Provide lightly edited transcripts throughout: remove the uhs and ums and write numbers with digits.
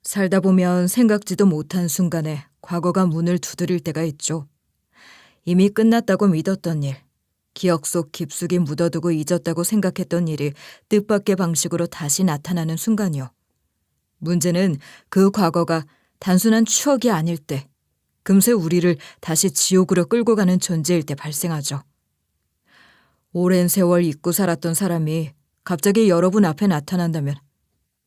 살다 보면 생각지도 못한 순간에 과거가 문을 두드릴 때가 있죠. 이미 끝났다고 믿었던 일, 기억 속 깊숙이 묻어두고 잊었다고 생각했던 일이 뜻밖의 방식으로 다시 나타나는 순간이요. 문제는 그 과거가 단순한 추억이 아닐 때, 금세 우리를 다시 지옥으로 끌고 가는 존재일 때 발생하죠. 오랜 세월 잊고 살았던 사람이 갑자기 여러분 앞에 나타난다면,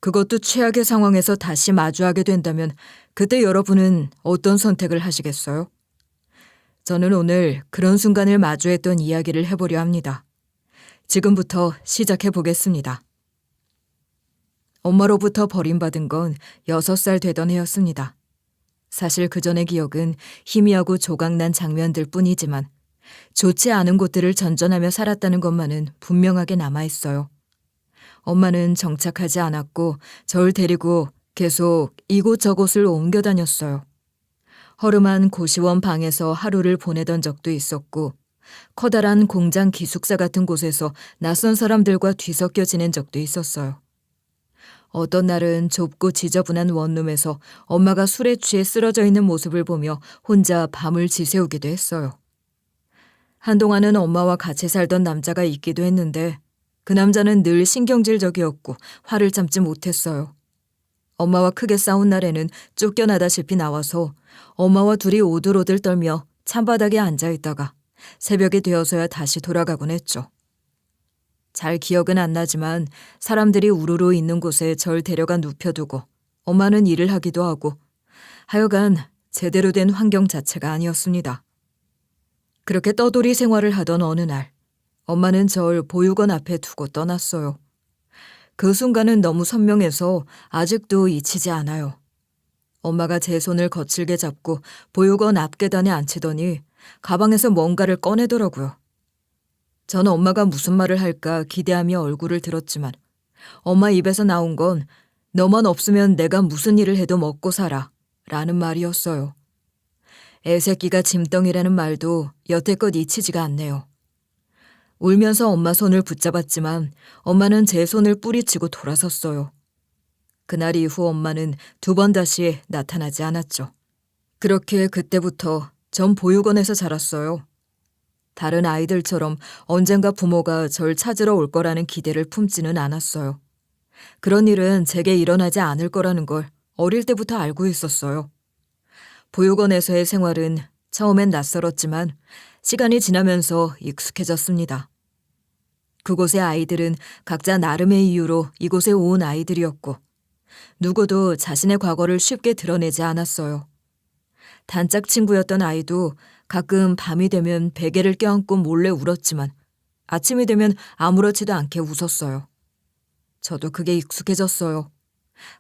그것도 최악의 상황에서 다시 마주하게 된다면 그때 여러분은 어떤 선택을 하시겠어요? 저는 오늘 그런 순간을 마주했던 이야기를 해보려 합니다. 지금부터 시작해 보겠습니다. 엄마로부터 버림받은 건 6살 되던 해였습니다. 사실 그 전의 기억은 희미하고 조각난 장면들 뿐이지만 좋지 않은 곳들을 전전하며 살았다는 것만은 분명하게 남아있어요. 엄마는 정착하지 않았고 절 데리고 계속 이곳저곳을 옮겨 다녔어요. 허름한 고시원 방에서 하루를 보내던 적도 있었고 커다란 공장 기숙사 같은 곳에서 낯선 사람들과 뒤섞여 지낸 적도 있었어요. 어떤 날은 좁고 지저분한 원룸에서 엄마가 술에 취해 쓰러져 있는 모습을 보며 혼자 밤을 지새우기도 했어요. 한동안은 엄마와 같이 살던 남자가 있기도 했는데 그 남자는 늘 신경질적이었고 화를 참지 못했어요. 엄마와 크게 싸운 날에는 쫓겨나다시피 나와서 엄마와 둘이 오들오들 떨며 찬바닥에 앉아있다가 새벽이 되어서야 다시 돌아가곤 했죠. 잘 기억은 안 나지만 사람들이 우르르 있는 곳에 절 데려가 눕혀두고 엄마는 일을 하기도 하고 하여간 제대로 된 환경 자체가 아니었습니다. 그렇게 떠돌이 생활을 하던 어느 날 엄마는 절 보육원 앞에 두고 떠났어요. 그 순간은 너무 선명해서 아직도 잊히지 않아요. 엄마가 제 손을 거칠게 잡고 보육원 앞 계단에 앉히더니 가방에서 뭔가를 꺼내더라고요. 저는 엄마가 무슨 말을 할까 기대하며 얼굴을 들었지만 엄마 입에서 나온 건 너만 없으면 내가 무슨 일을 해도 먹고 살아 라는 말이었어요. 애새끼가 짐덩이라는 말도 여태껏 잊히지가 않네요. 울면서 엄마 손을 붙잡았지만 엄마는 제 손을 뿌리치고 돌아섰어요. 그날 이후 엄마는 2번 다시 나타나지 않았죠. 그렇게 그때부터 전 보육원에서 자랐어요. 다른 아이들처럼 언젠가 부모가 절 찾으러 올 거라는 기대를 품지는 않았어요. 그런 일은 제게 일어나지 않을 거라는 걸 어릴 때부터 알고 있었어요. 보육원에서의 생활은 처음엔 낯설었지만 시간이 지나면서 익숙해졌습니다. 그곳의 아이들은 각자 나름의 이유로 이곳에 온 아이들이었고 누구도 자신의 과거를 쉽게 드러내지 않았어요. 단짝 친구였던 아이도 가끔 밤이 되면 베개를 껴안고 몰래 울었지만 아침이 되면 아무렇지도 않게 웃었어요. 저도 그게 익숙해졌어요.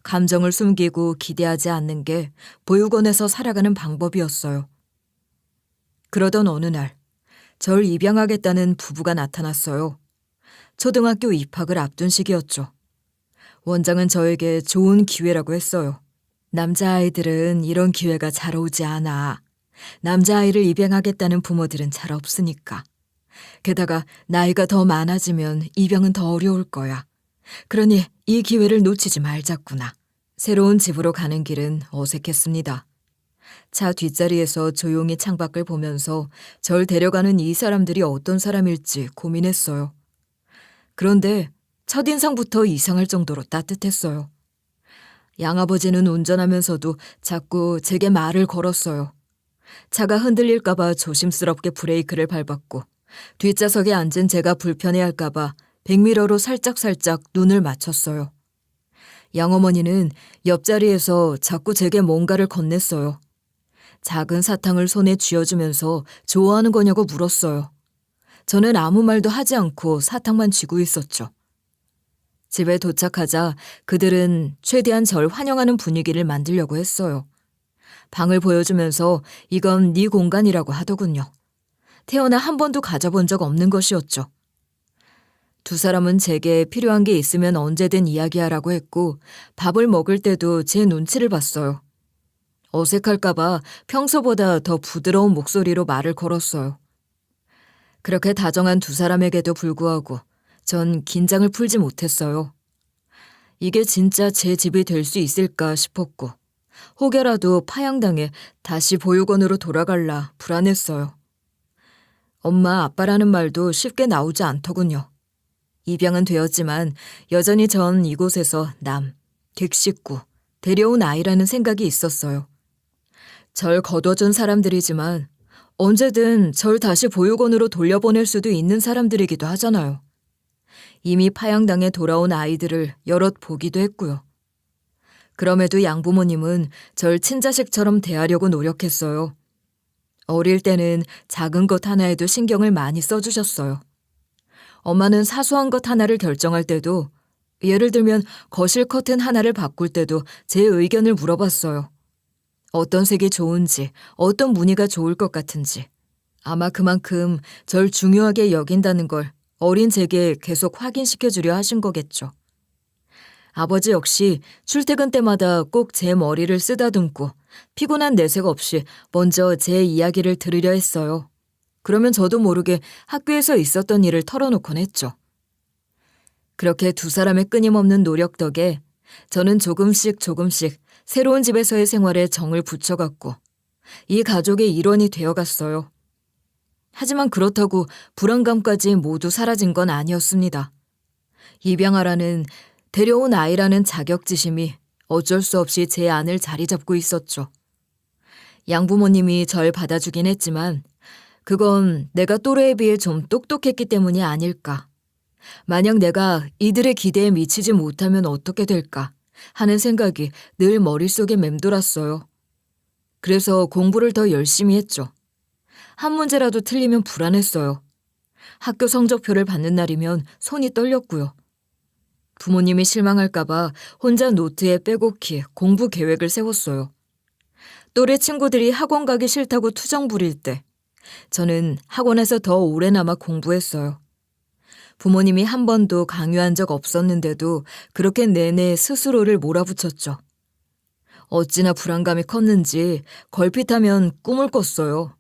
감정을 숨기고 기대하지 않는 게 보육원에서 살아가는 방법이었어요. 그러던 어느 날, 절 입양하겠다는 부부가 나타났어요. 초등학교 입학을 앞둔 시기였죠. 원장은 저에게 좋은 기회라고 했어요. 남자아이들은 이런 기회가 잘 오지 않아. 남자아이를 입양하겠다는 부모들은 잘 없으니까. 게다가 나이가 더 많아지면 입양은 더 어려울 거야. 그러니 이 기회를 놓치지 말자꾸나. 새로운 집으로 가는 길은 어색했습니다. 차 뒷자리에서 조용히 창밖을 보면서 절 데려가는 이 사람들이 어떤 사람일지 고민했어요. 그런데 첫인상부터 이상할 정도로 따뜻했어요. 양아버지는 운전하면서도 자꾸 제게 말을 걸었어요. 차가 흔들릴까봐 조심스럽게 브레이크를 밟았고 뒷좌석에 앉은 제가 불편해할까봐 백미러로 살짝살짝 눈을 맞췄어요. 양어머니는 옆자리에서 자꾸 제게 뭔가를 건넸어요. 작은 사탕을 손에 쥐어주면서 좋아하는 거냐고 물었어요. 저는 아무 말도 하지 않고 사탕만 쥐고 있었죠. 집에 도착하자 그들은 최대한 절 환영하는 분위기를 만들려고 했어요. 방을 보여주면서 이건 네 공간이라고 하더군요. 태어나 한 번도 가져본 적 없는 것이었죠. 두 사람은 제게 필요한 게 있으면 언제든 이야기하라고 했고 밥을 먹을 때도 제 눈치를 봤어요. 어색할까봐 평소보다 더 부드러운 목소리로 말을 걸었어요. 그렇게 다정한 두 사람에게도 불구하고 전 긴장을 풀지 못했어요. 이게 진짜 제 집이 될 수 있을까 싶었고 혹여라도 파양당해 다시 보육원으로 돌아갈라 불안했어요. 엄마, 아빠라는 말도 쉽게 나오지 않더군요. 입양은 되었지만 여전히 전 이곳에서 객식구, 데려온 아이라는 생각이 있었어요. 절 거둬준 사람들이지만 언제든 절 다시 보육원으로 돌려보낼 수도 있는 사람들이기도 하잖아요. 이미 파양당해 돌아온 아이들을 여럿 보기도 했고요. 그럼에도 양부모님은 절 친자식처럼 대하려고 노력했어요. 어릴 때는 작은 것 하나에도 신경을 많이 써주셨어요. 엄마는 사소한 것 하나를 결정할 때도, 예를 들면 거실 커튼 하나를 바꿀 때도 제 의견을 물어봤어요. 어떤 색이 좋은지, 어떤 무늬가 좋을 것 같은지. 아마 그만큼 절 중요하게 여긴다는 걸 어린 제게 계속 확인시켜주려 하신 거겠죠. 아버지 역시 출퇴근 때마다 꼭 제 머리를 쓰다듬고 피곤한 내색 없이 먼저 제 이야기를 들으려 했어요. 그러면 저도 모르게 학교에서 있었던 일을 털어놓곤 했죠. 그렇게 두 사람의 끊임없는 노력 덕에 저는 조금씩 새로운 집에서의 생활에 정을 붙여갔고 이 가족의 일원이 되어갔어요. 하지만 그렇다고 불안감까지 모두 사라진 건 아니었습니다. 입양아라는 데려온 아이라는 자격지심이 어쩔 수 없이 제 안을 자리 잡고 있었죠. 양부모님이 절 받아주긴 했지만 그건 내가 또래에 비해 좀 똑똑했기 때문이 아닐까. 만약 내가 이들의 기대에 미치지 못하면 어떻게 될까 하는 생각이 늘 머릿속에 맴돌았어요. 그래서 공부를 더 열심히 했죠. 한 문제라도 틀리면 불안했어요. 학교 성적표를 받는 날이면 손이 떨렸고요. 부모님이 실망할까봐 혼자 노트에 빼곡히 공부 계획을 세웠어요. 또래 친구들이 학원 가기 싫다고 투정 부릴 때 저는 학원에서 더 오래남아 공부했어요. 부모님이 한 번도 강요한 적 없었는데도 그렇게 내내 스스로를 몰아붙였죠. 어찌나 불안감이 컸는지 걸핏하면 꿈을 꿨어요.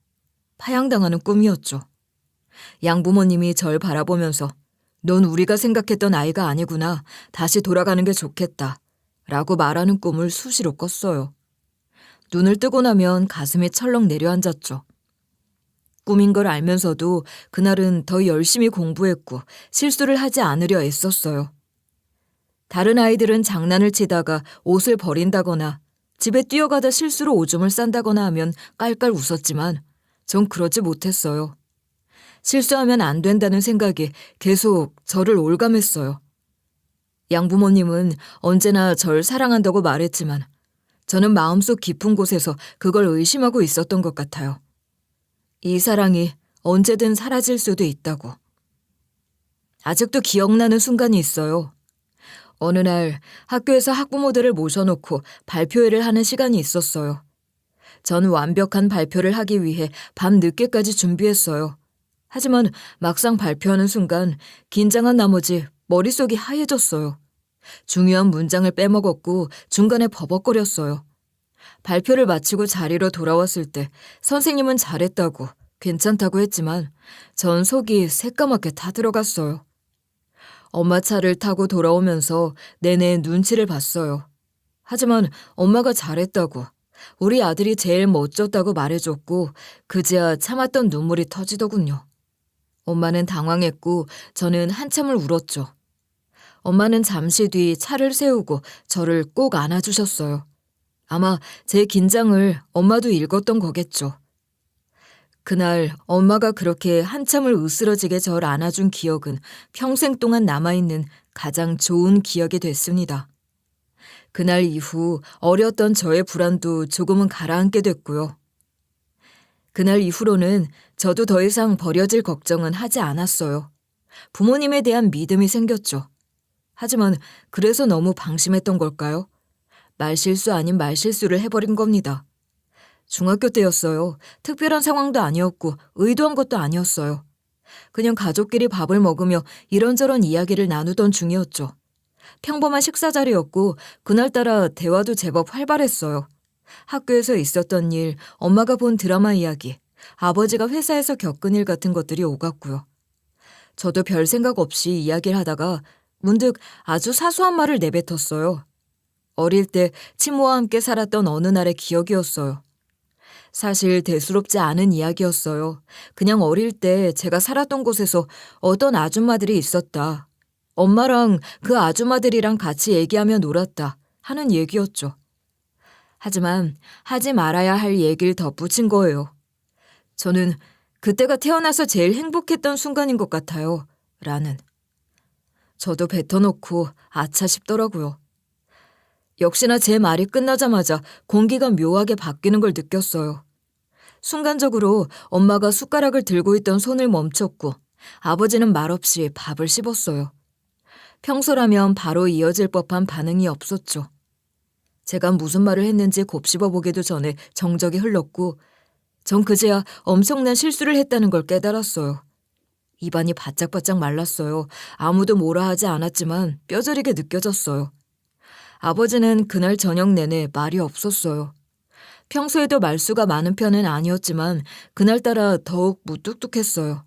파양당하는 꿈이었죠. 양부모님이 절 바라보면서 넌 우리가 생각했던 아이가 아니구나. 다시 돌아가는 게 좋겠다. 라고 말하는 꿈을 수시로 꿨어요. 눈을 뜨고 나면 가슴이 철렁 내려앉았죠. 꿈인 걸 알면서도 그날은 더 열심히 공부했고 실수를 하지 않으려 애썼어요. 다른 아이들은 장난을 치다가 옷을 버린다거나 집에 뛰어가다 실수로 오줌을 싼다거나 하면 깔깔 웃었지만 전 그러지 못했어요. 실수하면 안 된다는 생각이 계속 저를 올감했어요. 양부모님은 언제나 절 사랑한다고 말했지만 저는 마음속 깊은 곳에서 그걸 의심하고 있었던 것 같아요. 이 사랑이 언제든 사라질 수도 있다고. 아직도 기억나는 순간이 있어요. 어느 날 학교에서 학부모들을 모셔놓고 발표회를 하는 시간이 있었어요. 전 완벽한 발표를 하기 위해 밤 늦게까지 준비했어요. 하지만 막상 발표하는 순간 긴장한 나머지 머릿속이 하얘졌어요. 중요한 문장을 빼먹었고 중간에 버벅거렸어요. 발표를 마치고 자리로 돌아왔을 때 선생님은 잘했다고 괜찮다고 했지만 전 속이 새까맣게 타들어갔어요. 엄마 차를 타고 돌아오면서 내내 눈치를 봤어요. 하지만 엄마가 잘했다고 우리 아들이 제일 멋졌다고 말해줬고 그제야 참았던 눈물이 터지더군요. 엄마는 당황했고 저는 한참을 울었죠. 엄마는 잠시 뒤 차를 세우고 저를 꼭 안아주셨어요. 아마 제 긴장을 엄마도 읽었던 거겠죠. 그날 엄마가 그렇게 한참을 으스러지게 절 안아준 기억은 평생 동안 남아있는 가장 좋은 기억이 됐습니다. 그날 이후 어렸던 저의 불안도 조금은 가라앉게 됐고요. 그날 이후로는 저도 더 이상 버려질 걱정은 하지 않았어요. 부모님에 대한 믿음이 생겼죠. 하지만 그래서 너무 방심했던 걸까요? 말실수 아닌 말실수를 해버린 겁니다. 중학교 때였어요. 특별한 상황도 아니었고 의도한 것도 아니었어요. 그냥 가족끼리 밥을 먹으며 이런저런 이야기를 나누던 중이었죠. 평범한 식사 자리였고 그날따라 대화도 제법 활발했어요. 학교에서 있었던 일, 엄마가 본 드라마 이야기, 아버지가 회사에서 겪은 일 같은 것들이 오갔고요. 저도 별 생각 없이 이야기를 하다가 문득 아주 사소한 말을 내뱉었어요. 어릴 때 친모와 함께 살았던 어느 날의 기억이었어요. 사실 대수롭지 않은 이야기였어요. 그냥 어릴 때 제가 살았던 곳에서 어떤 아줌마들이 있었다. 엄마랑 그 아줌마들이랑 같이 얘기하며 놀았다 하는 얘기였죠. 하지만 하지 말아야 할 얘기를 덧붙인 거예요. 저는 그때가 태어나서 제일 행복했던 순간인 것 같아요. 라는. 저도 뱉어놓고 아차 싶더라고요. 역시나 제 말이 끝나자마자 공기가 묘하게 바뀌는 걸 느꼈어요. 순간적으로 엄마가 숟가락을 들고 있던 손을 멈췄고 아버지는 말없이 밥을 씹었어요. 평소라면 바로 이어질 법한 반응이 없었죠. 제가 무슨 말을 했는지 곱씹어보기도 전에 정적이 흘렀고 전 그제야 엄청난 실수를 했다는 걸 깨달았어요. 입안이 바짝바짝 말랐어요. 아무도 뭐라 하지 않았지만 뼈저리게 느껴졌어요. 아버지는 그날 저녁 내내 말이 없었어요. 평소에도 말수가 많은 편은 아니었지만 그날따라 더욱 무뚝뚝했어요.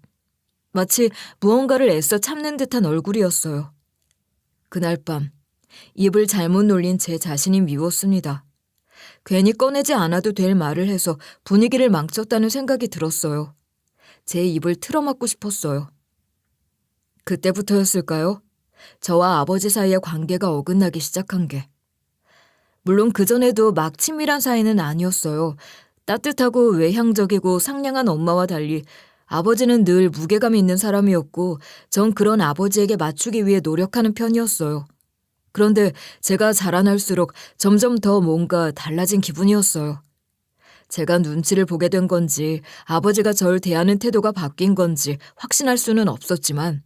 마치 무언가를 애써 참는 듯한 얼굴이었어요. 그날 밤 입을 잘못 놀린 제 자신이 미웠습니다. 괜히 꺼내지 않아도 될 말을 해서 분위기를 망쳤다는 생각이 들었어요. 제 입을 틀어막고 싶었어요. 그때부터였을까요? 저와 아버지 사이의 관계가 어긋나기 시작한 게. 물론 그전에도 막 친밀한 사이는 아니었어요. 따뜻하고 외향적이고 상냥한 엄마와 달리 아버지는 늘 무게감 있는 사람이었고 전 그런 아버지에게 맞추기 위해 노력하는 편이었어요. 그런데 제가 자라날수록 점점 더 뭔가 달라진 기분이었어요. 제가 눈치를 보게 된 건지 아버지가 절 대하는 태도가 바뀐 건지 확신할 수는 없었지만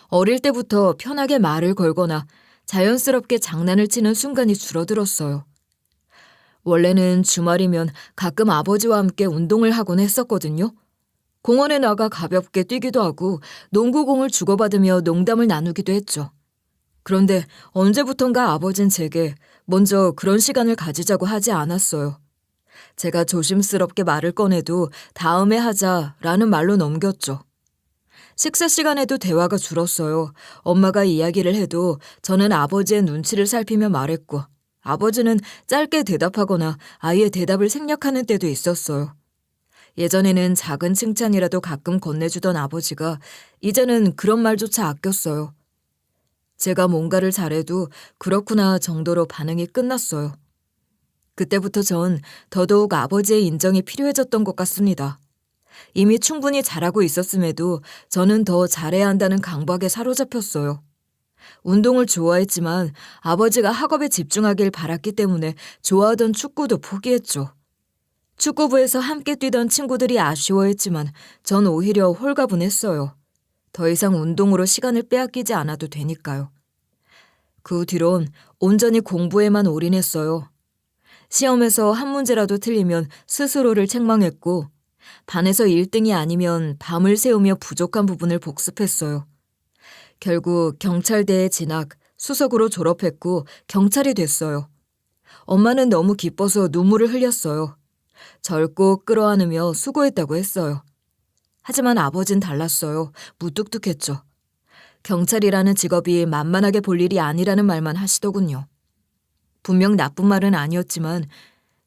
어릴 때부터 편하게 말을 걸거나 자연스럽게 장난을 치는 순간이 줄어들었어요. 원래는 주말이면 가끔 아버지와 함께 운동을 하곤 했었거든요. 공원에 나가 가볍게 뛰기도 하고 농구공을 주고받으며 농담을 나누기도 했죠. 그런데 언제부턴가 아버진 제게 먼저 그런 시간을 가지자고 하지 않았어요. 제가 조심스럽게 말을 꺼내도 다음에 하자라는 말로 넘겼죠. 식사 시간에도 대화가 줄었어요. 엄마가 이야기를 해도 저는 아버지의 눈치를 살피며 말했고 아버지는 짧게 대답하거나 아예 대답을 생략하는 때도 있었어요. 예전에는 작은 칭찬이라도 가끔 건네주던 아버지가 이제는 그런 말조차 아꼈어요. 제가 뭔가를 잘해도 그렇구나 정도로 반응이 끝났어요. 그때부터 전 더더욱 아버지의 인정이 필요해졌던 것 같습니다. 이미 충분히 잘하고 있었음에도 저는 더 잘해야 한다는 강박에 사로잡혔어요. 운동을 좋아했지만 아버지가 학업에 집중하길 바랐기 때문에 좋아하던 축구도 포기했죠. 축구부에서 함께 뛰던 친구들이 아쉬워했지만 전 오히려 홀가분했어요. 더 이상 운동으로 시간을 빼앗기지 않아도 되니까요. 그 뒤론 온전히 공부에만 올인했어요. 시험에서 한 문제라도 틀리면 스스로를 책망했고 반에서 1등이 아니면 밤을 새우며 부족한 부분을 복습했어요. 결국 경찰대에 진학, 수석으로 졸업했고 경찰이 됐어요. 엄마는 너무 기뻐서 눈물을 흘렸어요. 절 꼭 끌어안으며 수고했다고 했어요. 하지만 아버진 달랐어요. 무뚝뚝했죠. 경찰이라는 직업이 만만하게 볼 일이 아니라는 말만 하시더군요. 분명 나쁜 말은 아니었지만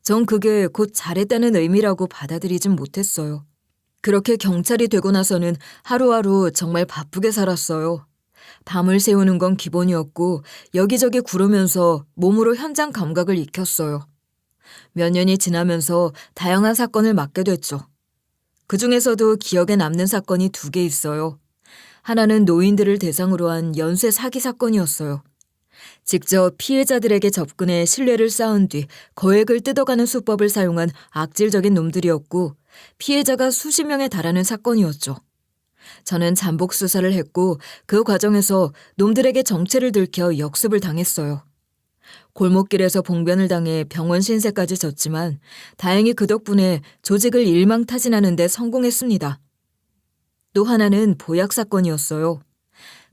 전 그게 곧 잘했다는 의미라고 받아들이진 못했어요. 그렇게 경찰이 되고 나서는 하루하루 정말 바쁘게 살았어요. 밤을 새우는 건 기본이었고 여기저기 구르면서 몸으로 현장 감각을 익혔어요. 몇 년이 지나면서 다양한 사건을 맡게 됐죠. 그중에서도 기억에 남는 사건이 2개 있어요. 하나는 노인들을 대상으로 한 연쇄 사기 사건이었어요. 직접 피해자들에게 접근해 신뢰를 쌓은 뒤 거액을 뜯어가는 수법을 사용한 악질적인 놈들이었고 피해자가 수십 명에 달하는 사건이었죠. 저는 잠복 수사를 했고 그 과정에서 놈들에게 정체를 들켜 역습을 당했어요. 골목길에서 봉변을 당해 병원 신세까지 졌지만 다행히 그 덕분에 조직을 일망타진하는 데 성공했습니다. 또 하나는 보약 사건이었어요.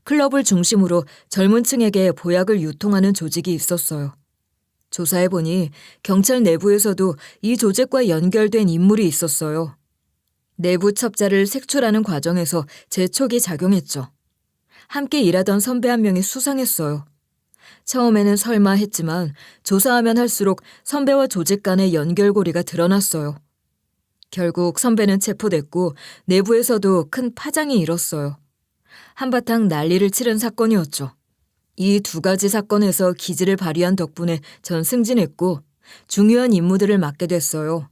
클럽을 중심으로 젊은 층에게 보약을 유통하는 조직이 있었어요. 조사해보니 경찰 내부에서도 이 조직과 연결된 인물이 있었어요. 내부 첩자를 색출하는 과정에서 제 촉이 작용했죠. 함께 일하던 선배 한 명이 수상했어요. 처음에는 설마 했지만 조사하면 할수록 선배와 조직 간의 연결고리가 드러났어요. 결국 선배는 체포됐고 내부에서도 큰 파장이 일었어요. 한바탕 난리를 치른 사건이었죠. 이 두 가지 사건에서 기지를 발휘한 덕분에 전 승진했고 중요한 임무들을 맡게 됐어요.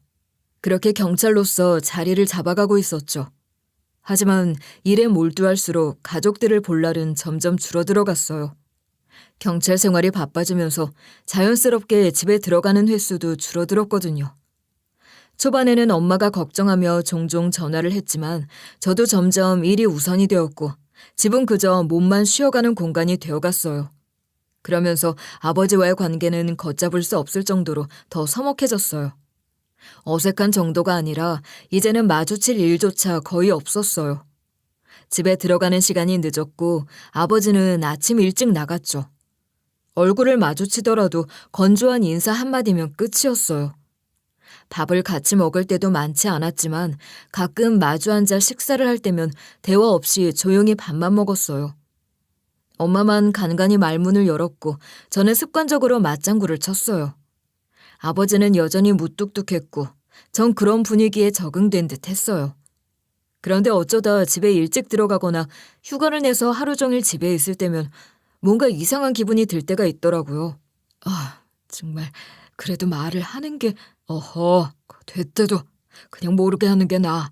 그렇게 경찰로서 자리를 잡아가고 있었죠. 하지만 일에 몰두할수록 가족들을 볼 날은 점점 줄어들어 갔어요. 경찰 생활이 바빠지면서 자연스럽게 집에 들어가는 횟수도 줄어들었거든요. 초반에는 엄마가 걱정하며 종종 전화를 했지만 저도 점점 일이 우선이 되었고 집은 그저 몸만 쉬어가는 공간이 되어갔어요. 그러면서 아버지와의 관계는 걷잡을 수 없을 정도로 더 서먹해졌어요. 어색한 정도가 아니라 이제는 마주칠 일조차 거의 없었어요. 집에 들어가는 시간이 늦었고 아버지는 아침 일찍 나갔죠. 얼굴을 마주치더라도 건조한 인사 한마디면 끝이었어요. 밥을 같이 먹을 때도 많지 않았지만 가끔 마주 앉아 식사를 할 때면 대화 없이 조용히 밥만 먹었어요. 엄마만 간간히 말문을 열었고 저는 습관적으로 맞장구를 쳤어요. 아버지는 여전히 무뚝뚝했고 전 그런 분위기에 적응된 듯 했어요. 그런데 어쩌다 집에 일찍 들어가거나 휴가를 내서 하루 종일 집에 있을 때면 뭔가 이상한 기분이 들 때가 있더라고요. 정말 그래도 말을 하는 게 됐대도 그냥 모르게 하는 게 나아.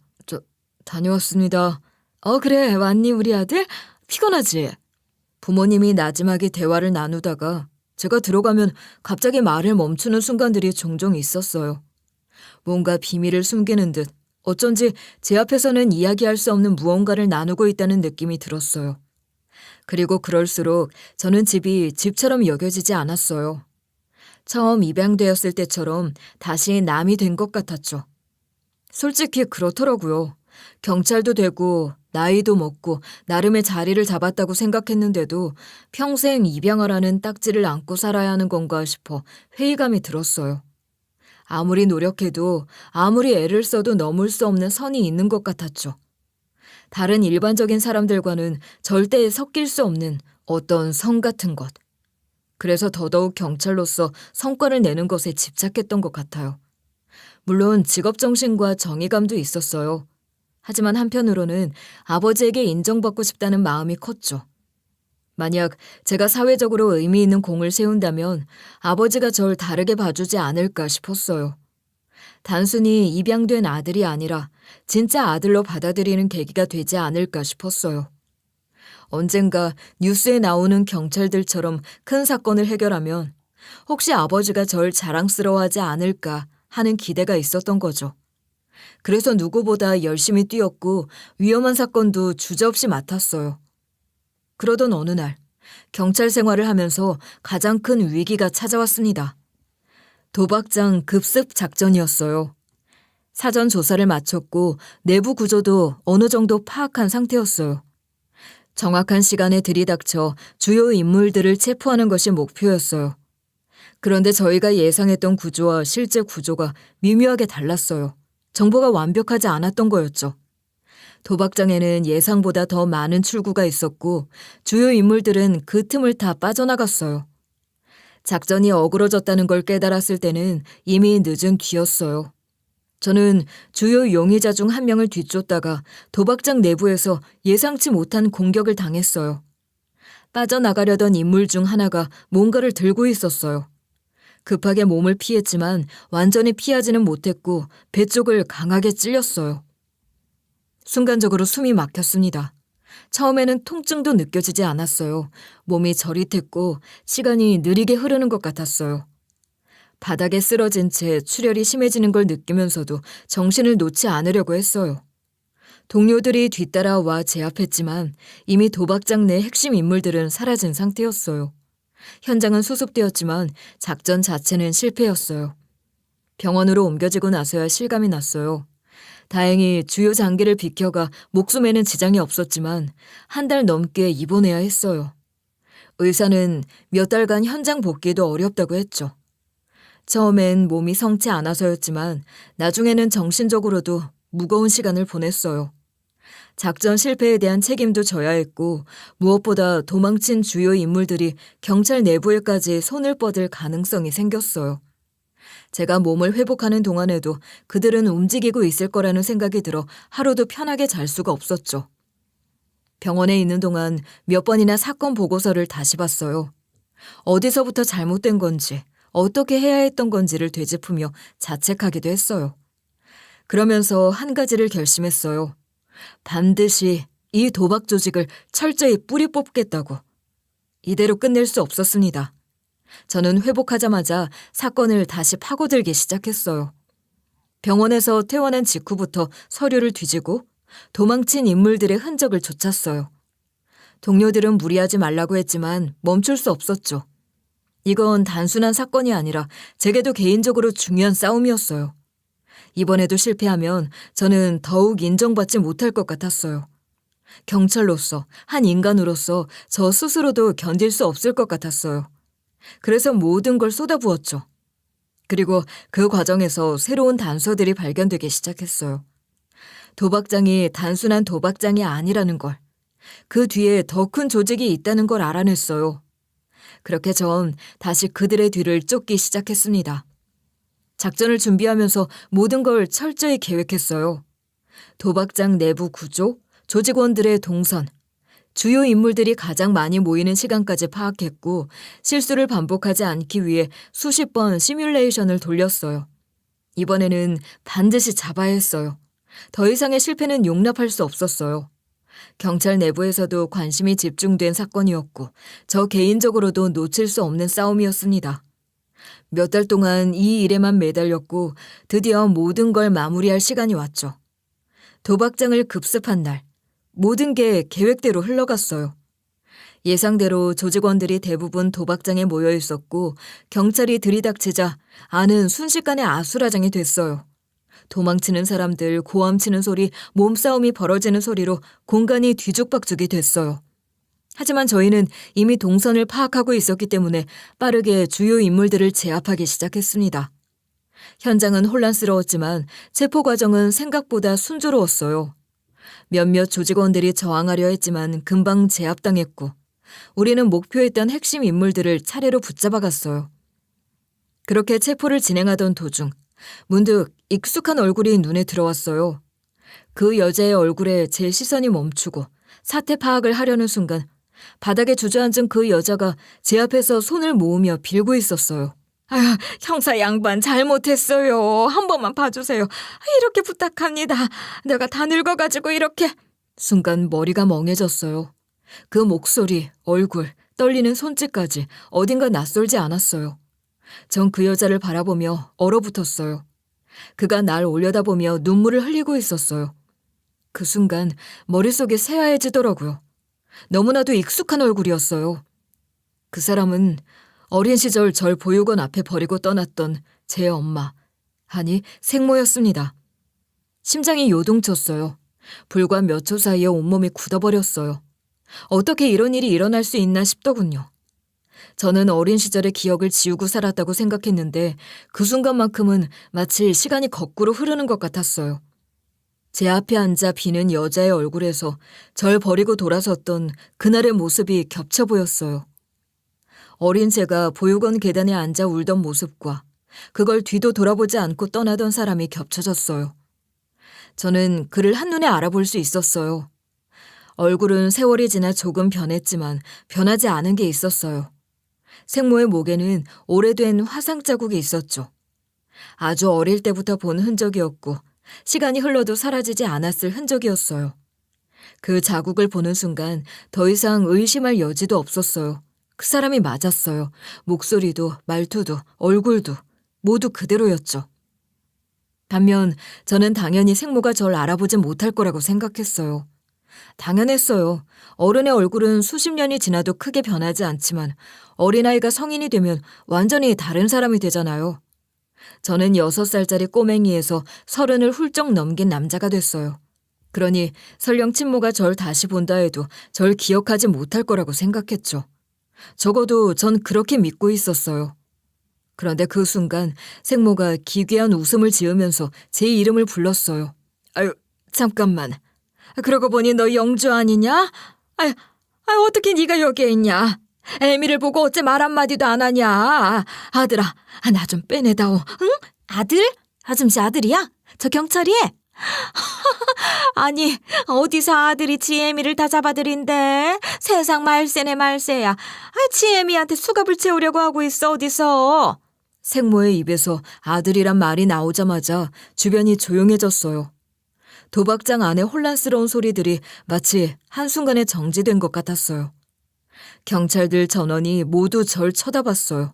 다녀왔습니다. 그래 왔니 우리 아들? 피곤하지? 부모님이 나지막이 대화를 나누다가 제가 들어가면 갑자기 말을 멈추는 순간들이 종종 있었어요. 뭔가 비밀을 숨기는 듯 어쩐지 제 앞에서는 이야기할 수 없는 무언가를 나누고 있다는 느낌이 들었어요. 그리고 그럴수록 저는 집이 집처럼 여겨지지 않았어요. 처음 입양되었을 때처럼 다시 남이 된 것 같았죠. 솔직히 그렇더라고요. 경찰도 되고 나이도 먹고 나름의 자리를 잡았다고 생각했는데도 평생 입양아라는 딱지를 안고 살아야 하는 건가 싶어 회의감이 들었어요. 아무리 노력해도 아무리 애를 써도 넘을 수 없는 선이 있는 것 같았죠. 다른 일반적인 사람들과는 절대 섞일 수 없는 어떤 성 같은 것. 그래서 더더욱 경찰로서 성과를 내는 것에 집착했던 것 같아요. 물론 직업정신과 정의감도 있었어요. 하지만 한편으로는 아버지에게 인정받고 싶다는 마음이 컸죠. 만약 제가 사회적으로 의미 있는 공을 세운다면 아버지가 절 다르게 봐주지 않을까 싶었어요. 단순히 입양된 아들이 아니라 진짜 아들로 받아들이는 계기가 되지 않을까 싶었어요. 언젠가 뉴스에 나오는 경찰들처럼 큰 사건을 해결하면 혹시 아버지가 절 자랑스러워하지 않을까 하는 기대가 있었던 거죠. 그래서 누구보다 열심히 뛰었고 위험한 사건도 주저없이 맡았어요. 그러던 어느 날 경찰 생활을 하면서 가장 큰 위기가 찾아왔습니다. 도박장 급습 작전이었어요. 사전 조사를 마쳤고 내부 구조도 어느 정도 파악한 상태였어요. 정확한 시간에 들이닥쳐 주요 인물들을 체포하는 것이 목표였어요. 그런데 저희가 예상했던 구조와 실제 구조가 미묘하게 달랐어요. 정보가 완벽하지 않았던 거였죠. 도박장에는 예상보다 더 많은 출구가 있었고 주요 인물들은 그 틈을 다 빠져나갔어요. 작전이 어그러졌다는 걸 깨달았을 때는 이미 늦은 뒤였어요. 저는 주요 용의자 중 한 명을 뒤쫓다가 도박장 내부에서 예상치 못한 공격을 당했어요. 빠져나가려던 인물 중 하나가 뭔가를 들고 있었어요. 급하게 몸을 피했지만 완전히 피하지는 못했고 배 쪽을 강하게 찔렸어요. 순간적으로 숨이 막혔습니다. 처음에는 통증도 느껴지지 않았어요. 몸이 저릿했고 시간이 느리게 흐르는 것 같았어요. 바닥에 쓰러진 채 출혈이 심해지는 걸 느끼면서도 정신을 놓지 않으려고 했어요. 동료들이 뒤따라와 제압했지만 이미 도박장 내 핵심 인물들은 사라진 상태였어요. 현장은 수습되었지만 작전 자체는 실패였어요. 병원으로 옮겨지고 나서야 실감이 났어요. 다행히 주요 장기를 비켜가 목숨에는 지장이 없었지만 한 달 넘게 입원해야 했어요. 의사는 몇 달간 현장 복귀도 어렵다고 했죠. 처음엔 몸이 성치 않아서였지만 나중에는 정신적으로도 무거운 시간을 보냈어요. 작전 실패에 대한 책임도 져야 했고 무엇보다 도망친 주요 인물들이 경찰 내부에까지 손을 뻗을 가능성이 생겼어요. 제가 몸을 회복하는 동안에도 그들은 움직이고 있을 거라는 생각이 들어 하루도 편하게 잘 수가 없었죠. 병원에 있는 동안 몇 번이나 사건 보고서를 다시 봤어요. 어디서부터 잘못된 건지, 어떻게 해야 했던 건지를 되짚으며 자책하기도 했어요. 그러면서 한 가지를 결심했어요. 반드시 이 도박 조직을 철저히 뿌리 뽑겠다고. 이대로 끝낼 수 없었습니다. 저는 회복하자마자 사건을 다시 파고들기 시작했어요. 병원에서 퇴원한 직후부터 서류를 뒤지고 도망친 인물들의 흔적을 쫓았어요. 동료들은 무리하지 말라고 했지만 멈출 수 없었죠. 이건 단순한 사건이 아니라 제게도 개인적으로 중요한 싸움이었어요. 이번에도 실패하면 저는 더욱 인정받지 못할 것 같았어요. 경찰로서, 한 인간으로서 저 스스로도 견딜 수 없을 것 같았어요. 그래서 모든 걸 쏟아부었죠. 그리고 그 과정에서 새로운 단서들이 발견되기 시작했어요. 도박장이 단순한 도박장이 아니라는 걸, 그 뒤에 더 큰 조직이 있다는 걸 알아냈어요. 그렇게 전 다시 그들의 뒤를 쫓기 시작했습니다. 작전을 준비하면서 모든 걸 철저히 계획했어요. 도박장 내부 구조, 조직원들의 동선, 주요 인물들이 가장 많이 모이는 시간까지 파악했고 실수를 반복하지 않기 위해 수십 번 시뮬레이션을 돌렸어요. 이번에는 반드시 잡아야 했어요. 더 이상의 실패는 용납할 수 없었어요. 경찰 내부에서도 관심이 집중된 사건이었고 저 개인적으로도 놓칠 수 없는 싸움이었습니다. 몇 달 동안 이 일에만 매달렸고 드디어 모든 걸 마무리할 시간이 왔죠. 도박장을 급습한 날, 모든 게 계획대로 흘러갔어요. 예상대로 조직원들이 대부분 도박장에 모여 있었고 경찰이 들이닥치자 안은 순식간에 아수라장이 됐어요. 도망치는 사람들, 고함치는 소리, 몸싸움이 벌어지는 소리로 공간이 뒤죽박죽이 됐어요. 하지만 저희는 이미 동선을 파악하고 있었기 때문에 빠르게 주요 인물들을 제압하기 시작했습니다. 현장은 혼란스러웠지만 체포 과정은 생각보다 순조로웠어요. 몇몇 조직원들이 저항하려 했지만 금방 제압당했고 우리는 목표했던 핵심 인물들을 차례로 붙잡아갔어요. 그렇게 체포를 진행하던 도중 문득 익숙한 얼굴이 눈에 들어왔어요. 그 여자의 얼굴에 제 시선이 멈추고 사태 파악을 하려는 순간 바닥에 주저앉은 그 여자가 제 앞에서 손을 모으며 빌고 있었어요. 아휴, 형사 양반 잘못했어요. 한 번만 봐주세요. 이렇게 부탁합니다. 내가 다 늙어가지고 이렇게. 순간 머리가 멍해졌어요. 그 목소리, 얼굴, 떨리는 손짓까지 어딘가 낯설지 않았어요. 전 그 여자를 바라보며 얼어붙었어요. 그가 날 올려다보며 눈물을 흘리고 있었어요. 그 순간 머릿속이 새하얘지더라고요. 너무나도 익숙한 얼굴이었어요. 그 사람은 어린 시절 절 보육원 앞에 버리고 떠났던 제 엄마, 아니 생모였습니다. 심장이 요동쳤어요. 불과 몇 초 사이에 온몸이 굳어버렸어요. 어떻게 이런 일이 일어날 수 있나 싶더군요. 저는 어린 시절의 기억을 지우고 살았다고 생각했는데 그 순간만큼은 마치 시간이 거꾸로 흐르는 것 같았어요. 제 앞에 앉아 비는 여자의 얼굴에서 절 버리고 돌아섰던 그날의 모습이 겹쳐 보였어요. 어린 제가 보육원 계단에 앉아 울던 모습과 그걸 뒤도 돌아보지 않고 떠나던 사람이 겹쳐졌어요. 저는 그를 한눈에 알아볼 수 있었어요. 얼굴은 세월이 지나 조금 변했지만 변하지 않은 게 있었어요. 생모의 목에는 오래된 화상 자국이 있었죠. 아주 어릴 때부터 본 흔적이었고 시간이 흘러도 사라지지 않았을 흔적이었어요. 그 자국을 보는 순간 더 이상 의심할 여지도 없었어요. 그 사람이 맞았어요. 목소리도 말투도 얼굴도 모두 그대로였죠. 반면 저는 당연히 생모가 절 알아보지 못할 거라고 생각했어요. 당연했어요. 어른의 얼굴은 수십 년이 지나도 크게 변하지 않지만 어린아이가 성인이 되면 완전히 다른 사람이 되잖아요. 저는 6살짜리 꼬맹이에서 30을 훌쩍 넘긴 남자가 됐어요. 그러니 설령 친모가 절 다시 본다 해도 절 기억하지 못할 거라고 생각했죠. 적어도 전 그렇게 믿고 있었어요. 그런데 그 순간 생모가 기괴한 웃음을 지으면서 제 이름을 불렀어요. 아유, 잠깐만. 그러고 보니 너 영주 아니냐? 어떻게 네가 여기에 있냐? 애미를 보고 어째 말 한마디도 안 하냐? 아들아, 나 좀 빼내다오. 응? 아들? 아줌씨 아들이야? 저 경찰이? 아니, 어디서 아들이 지혜미를 다 잡아들인대? 세상 말세네 말세야. 지혜미한테 수갑을 채우려고 하고 있어, 어디서? 생모의 입에서 아들이란 말이 나오자마자 주변이 조용해졌어요. 도박장 안에 혼란스러운 소리들이 마치 한순간에 정지된 것 같았어요. 경찰들 전원이 모두 절 쳐다봤어요.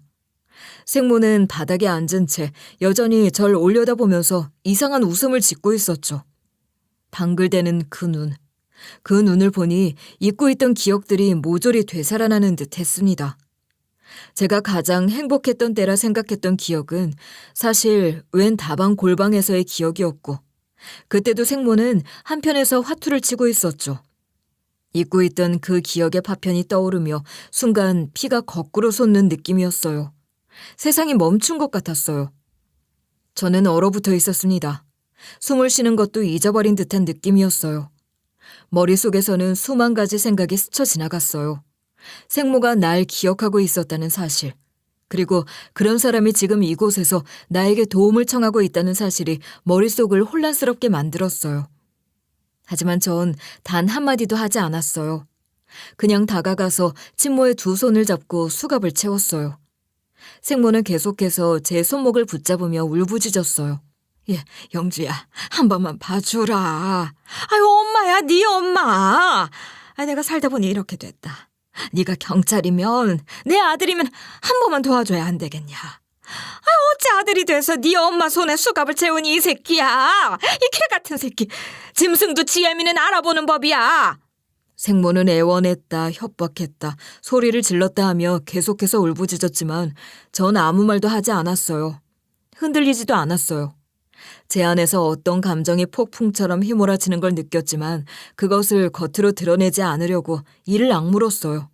생모는 바닥에 앉은 채 여전히 절 올려다보면서 이상한 웃음을 짓고 있었죠. 방글대는 그 눈. 그 눈을 보니 잊고 있던 기억들이 모조리 되살아나는 듯 했습니다. 제가 가장 행복했던 때라 생각했던 기억은 사실 웬 다방 골방에서의 기억이었고, 그때도 생모는 한편에서 화투를 치고 있었죠. 잊고 있던 그 기억의 파편이 떠오르며 순간 피가 거꾸로 솟는 느낌이었어요. 세상이 멈춘 것 같았어요. 저는 얼어붙어 있었습니다. 숨을 쉬는 것도 잊어버린 듯한 느낌이었어요. 머릿속에서는 수만 가지 생각이 스쳐 지나갔어요. 생모가 날 기억하고 있었다는 사실, 그리고 그런 사람이 지금 이곳에서 나에게 도움을 청하고 있다는 사실이 머릿속을 혼란스럽게 만들었어요. 하지만 전 단 한마디도 하지 않았어요. 그냥 다가가서 친모의 두 손을 잡고 수갑을 채웠어요. 생모는 계속해서 제 손목을 붙잡으며 울부짖었어요. 영주야, 한 번만 봐주라. 엄마야, 네 엄마. 내가 살다 보니 이렇게 됐다. 네가 경찰이면, 내 아들이면 한 번만 도와줘야 안 되겠냐. 어째 아들이 돼서 네 엄마 손에 수갑을 채우니 이 새끼야. 이 개 같은 새끼. 짐승도 지혜미는 알아보는 법이야. 생모는 애원했다, 협박했다, 소리를 질렀다 하며 계속해서 울부짖었지만 전 아무 말도 하지 않았어요. 흔들리지도 않았어요. 제 안에서 어떤 감정이 폭풍처럼 휘몰아치는 걸 느꼈지만 그것을 겉으로 드러내지 않으려고 이를 악물었어요.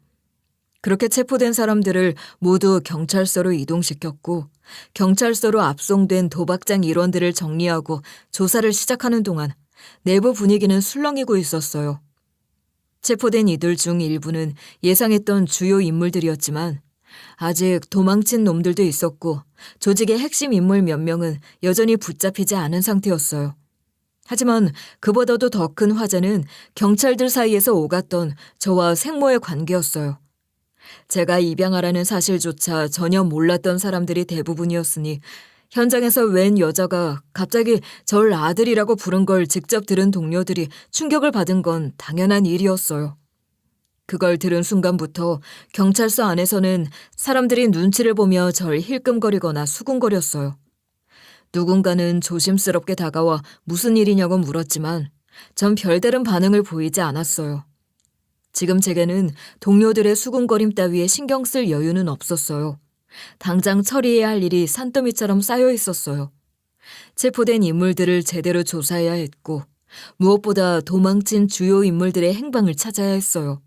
그렇게 체포된 사람들을 모두 경찰서로 이동시켰고 경찰서로 압송된 도박장 일원들을 정리하고 조사를 시작하는 동안 내부 분위기는 술렁이고 있었어요. 체포된 이들 중 일부는 예상했던 주요 인물들이었지만 아직 도망친 놈들도 있었고 조직의 핵심 인물 몇 명은 여전히 붙잡히지 않은 상태였어요. 하지만 그보다도 더 큰 화제는 경찰들 사이에서 오갔던 저와 생모의 관계였어요. 제가 입양하라는 사실조차 전혀 몰랐던 사람들이 대부분이었으니 현장에서 웬 여자가 갑자기 절 아들이라고 부른 걸 직접 들은 동료들이 충격을 받은 건 당연한 일이었어요. 그걸 들은 순간부터 경찰서 안에서는 사람들이 눈치를 보며 절 힐끔거리거나 수군거렸어요. 누군가는 조심스럽게 다가와 무슨 일이냐고 물었지만 전 별다른 반응을 보이지 않았어요. 지금 제게는 동료들의 수군거림 따위에 신경 쓸 여유는 없었어요. 당장 처리해야 할 일이 산더미처럼 쌓여 있었어요. 체포된 인물들을 제대로 조사해야 했고 무엇보다 도망친 주요 인물들의 행방을 찾아야 했어요.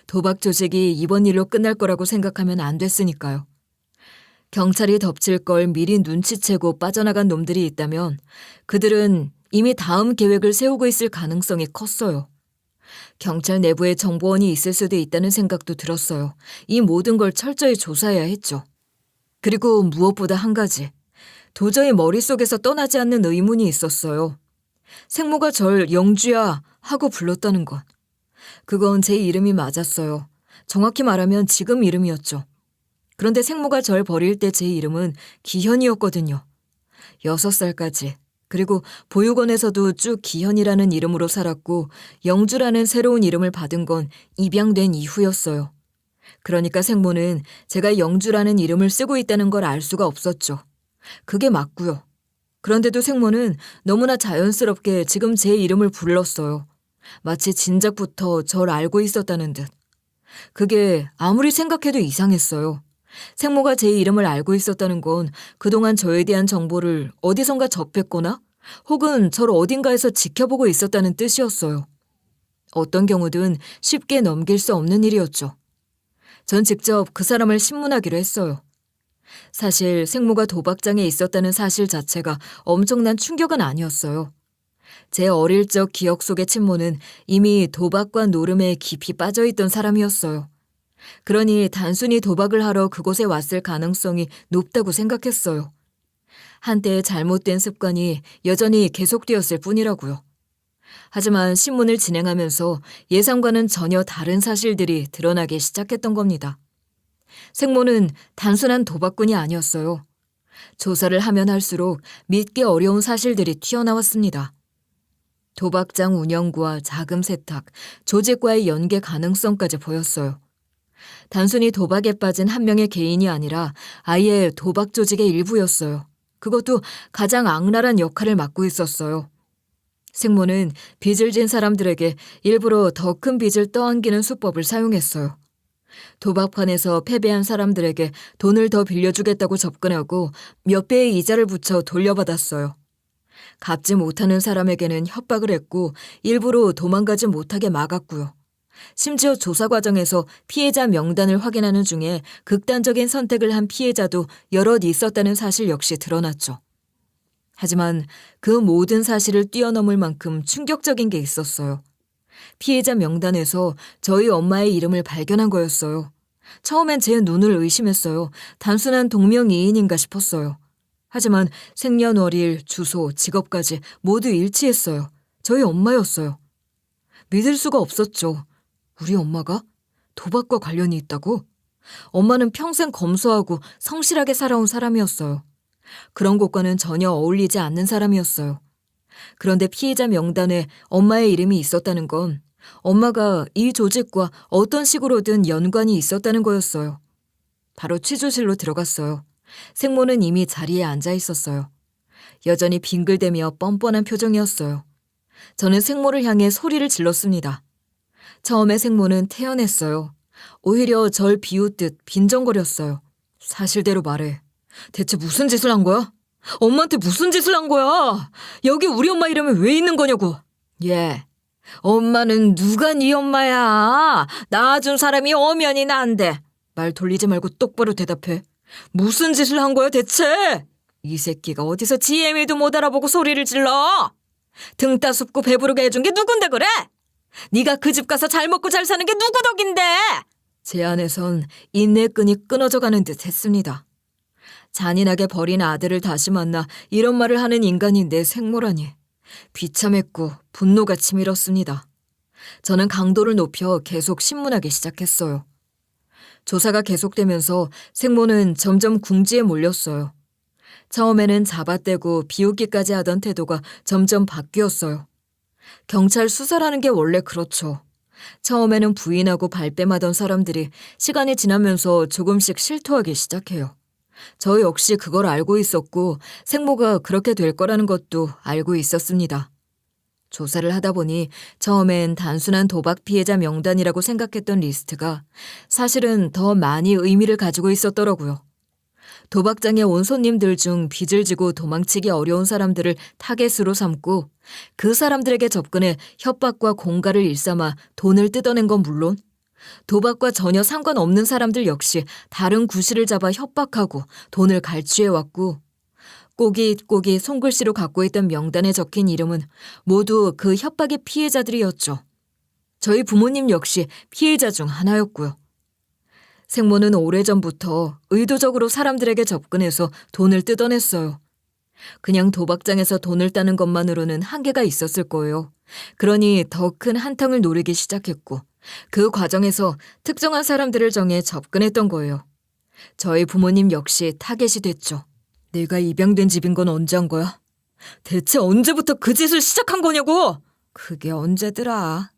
도박 조직이 이번 일로 끝날 거라고 생각하면 안 됐으니까요. 경찰이 덮칠 걸 미리 눈치채고 빠져나간 놈들이 있다면 그들은 이미 다음 계획을 세우고 있을 가능성이 컸어요. 경찰 내부에 정보원이 있을 수도 있다는 생각도 들었어요. 이 모든 걸 철저히 조사해야 했죠. 그리고 무엇보다 한 가지, 도저히 머릿속에서 떠나지 않는 의문이 있었어요. 생모가 절 영주야 하고 불렀다는 것. 그건 제 이름이 맞았어요. 정확히 말하면 지금 이름이었죠. 그런데 생모가 절 버릴 때 제 이름은 기현이었거든요. 6살까지. 그리고 보육원에서도 쭉 기현이라는 이름으로 살았고 영주라는 새로운 이름을 받은 건 입양된 이후였어요. 그러니까 생모는 제가 영주라는 이름을 쓰고 있다는 걸 알 수가 없었죠. 그게 맞고요. 그런데도 생모는 너무나 자연스럽게 지금 제 이름을 불렀어요. 마치 진작부터 절 알고 있었다는 듯. 그게 아무리 생각해도 이상했어요. 생모가 제 이름을 알고 있었다는 건 그동안 저에 대한 정보를 어디선가 접했거나 혹은 저를 어딘가에서 지켜보고 있었다는 뜻이었어요. 어떤 경우든 쉽게 넘길 수 없는 일이었죠. 전 직접 그 사람을 신문하기로 했어요. 사실 생모가 도박장에 있었다는 사실 자체가 엄청난 충격은 아니었어요. 제 어릴 적 기억 속의 친모는 이미 도박과 노름에 깊이 빠져있던 사람이었어요. 그러니 단순히 도박을 하러 그곳에 왔을 가능성이 높다고 생각했어요. 한때의 잘못된 습관이 여전히 계속되었을 뿐이라고요. 하지만 신문을 진행하면서 예상과는 전혀 다른 사실들이 드러나기 시작했던 겁니다. 생모는 단순한 도박꾼이 아니었어요. 조사를 하면 할수록 믿기 어려운 사실들이 튀어나왔습니다. 도박장 운영과 자금 세탁, 조직과의 연계 가능성까지 보였어요. 단순히 도박에 빠진 한 명의 개인이 아니라 아예 도박 조직의 일부였어요. 그것도 가장 악랄한 역할을 맡고 있었어요. 생모는 빚을 진 사람들에게 일부러 더 큰 빚을 떠안기는 수법을 사용했어요. 도박판에서 패배한 사람들에게 돈을 더 빌려주겠다고 접근하고 몇 배의 이자를 붙여 돌려받았어요. 갚지 못하는 사람에게는 협박을 했고 일부러 도망가지 못하게 막았고요. 심지어 조사 과정에서 피해자 명단을 확인하는 중에 극단적인 선택을 한 피해자도 여럿 있었다는 사실 역시 드러났죠. 하지만 그 모든 사실을 뛰어넘을 만큼 충격적인 게 있었어요. 피해자 명단에서 저희 엄마의 이름을 발견한 거였어요. 처음엔 제 눈을 의심했어요. 단순한 동명이인인가 싶었어요. 하지만 생년월일, 주소, 직업까지 모두 일치했어요. 저희 엄마였어요. 믿을 수가 없었죠. 우리 엄마가 도박과 관련이 있다고? 엄마는 평생 검소하고 성실하게 살아온 사람이었어요. 그런 곳과는 전혀 어울리지 않는 사람이었어요. 그런데 피해자 명단에 엄마의 이름이 있었다는 건 엄마가 이 조직과 어떤 식으로든 연관이 있었다는 거였어요. 바로 취조실로 들어갔어요. 생모는 이미 자리에 앉아 있었어요. 여전히 빙글대며 뻔뻔한 표정이었어요. 저는 생모를 향해 소리를 질렀습니다. 처음에 생모는 태연했어요. 오히려 절 비웃듯 빈정거렸어요. 사실대로 말해. 대체 무슨 짓을 한 거야? 엄마한테 무슨 짓을 한 거야? 여기 우리 엄마 이름이 왜 있는 거냐고. 예. 엄마는 누가 네 엄마야? 낳아준 사람이 엄연히 난데. 말 돌리지 말고 똑바로 대답해. 무슨 짓을 한 거야 대체? 이 새끼가 어디서 지혜미도 못 알아보고 소리를 질러? 등 따숩고 배부르게 해준 게 누군데 그래? 네가 그 집 가서 잘 먹고 잘 사는 게 누구 덕인데? 제 안에선 인내끈이 끊어져 가는 듯 했습니다. 잔인하게 버린 아들을 다시 만나 이런 말을 하는 인간이 내 생모라니. 비참했고 분노가 치밀었습니다. 저는 강도를 높여 계속 신문하기 시작했어요. 조사가 계속되면서 생모는 점점 궁지에 몰렸어요. 처음에는 잡아떼고 비웃기까지 하던 태도가 점점 바뀌었어요. 경찰 수사라는 게 원래 그렇죠. 처음에는 부인하고 발뺌하던 사람들이 시간이 지나면서 조금씩 실토하기 시작해요. 저 역시 그걸 알고 있었고 생모가 그렇게 될 거라는 것도 알고 있었습니다. 조사를 하다 보니 처음엔 단순한 도박 피해자 명단이라고 생각했던 리스트가 사실은 더 많이 의미를 가지고 있었더라고요. 도박장에 온 손님들 중 빚을 지고 도망치기 어려운 사람들을 타겟으로 삼고 그 사람들에게 접근해 협박과 공갈을 일삼아 돈을 뜯어낸 건 물론 도박과 전혀 상관없는 사람들 역시 다른 구실을 잡아 협박하고 돈을 갈취해왔고 꼬깃꼬깃 손글씨로 갖고 있던 명단에 적힌 이름은 모두 그 협박의 피해자들이었죠. 저희 부모님 역시 피해자 중 하나였고요. 생모는 오래전부터 의도적으로 사람들에게 접근해서 돈을 뜯어냈어요. 그냥 도박장에서 돈을 따는 것만으로는 한계가 있었을 거예요. 그러니 더 큰 한탕을 노리기 시작했고 그 과정에서 특정한 사람들을 정해 접근했던 거예요. 저희 부모님 역시 타겟이 됐죠. 내가 입양된 집인 건 언제 한 거야? 대체 언제부터 그 짓을 시작한 거냐고! 그게 언제더라?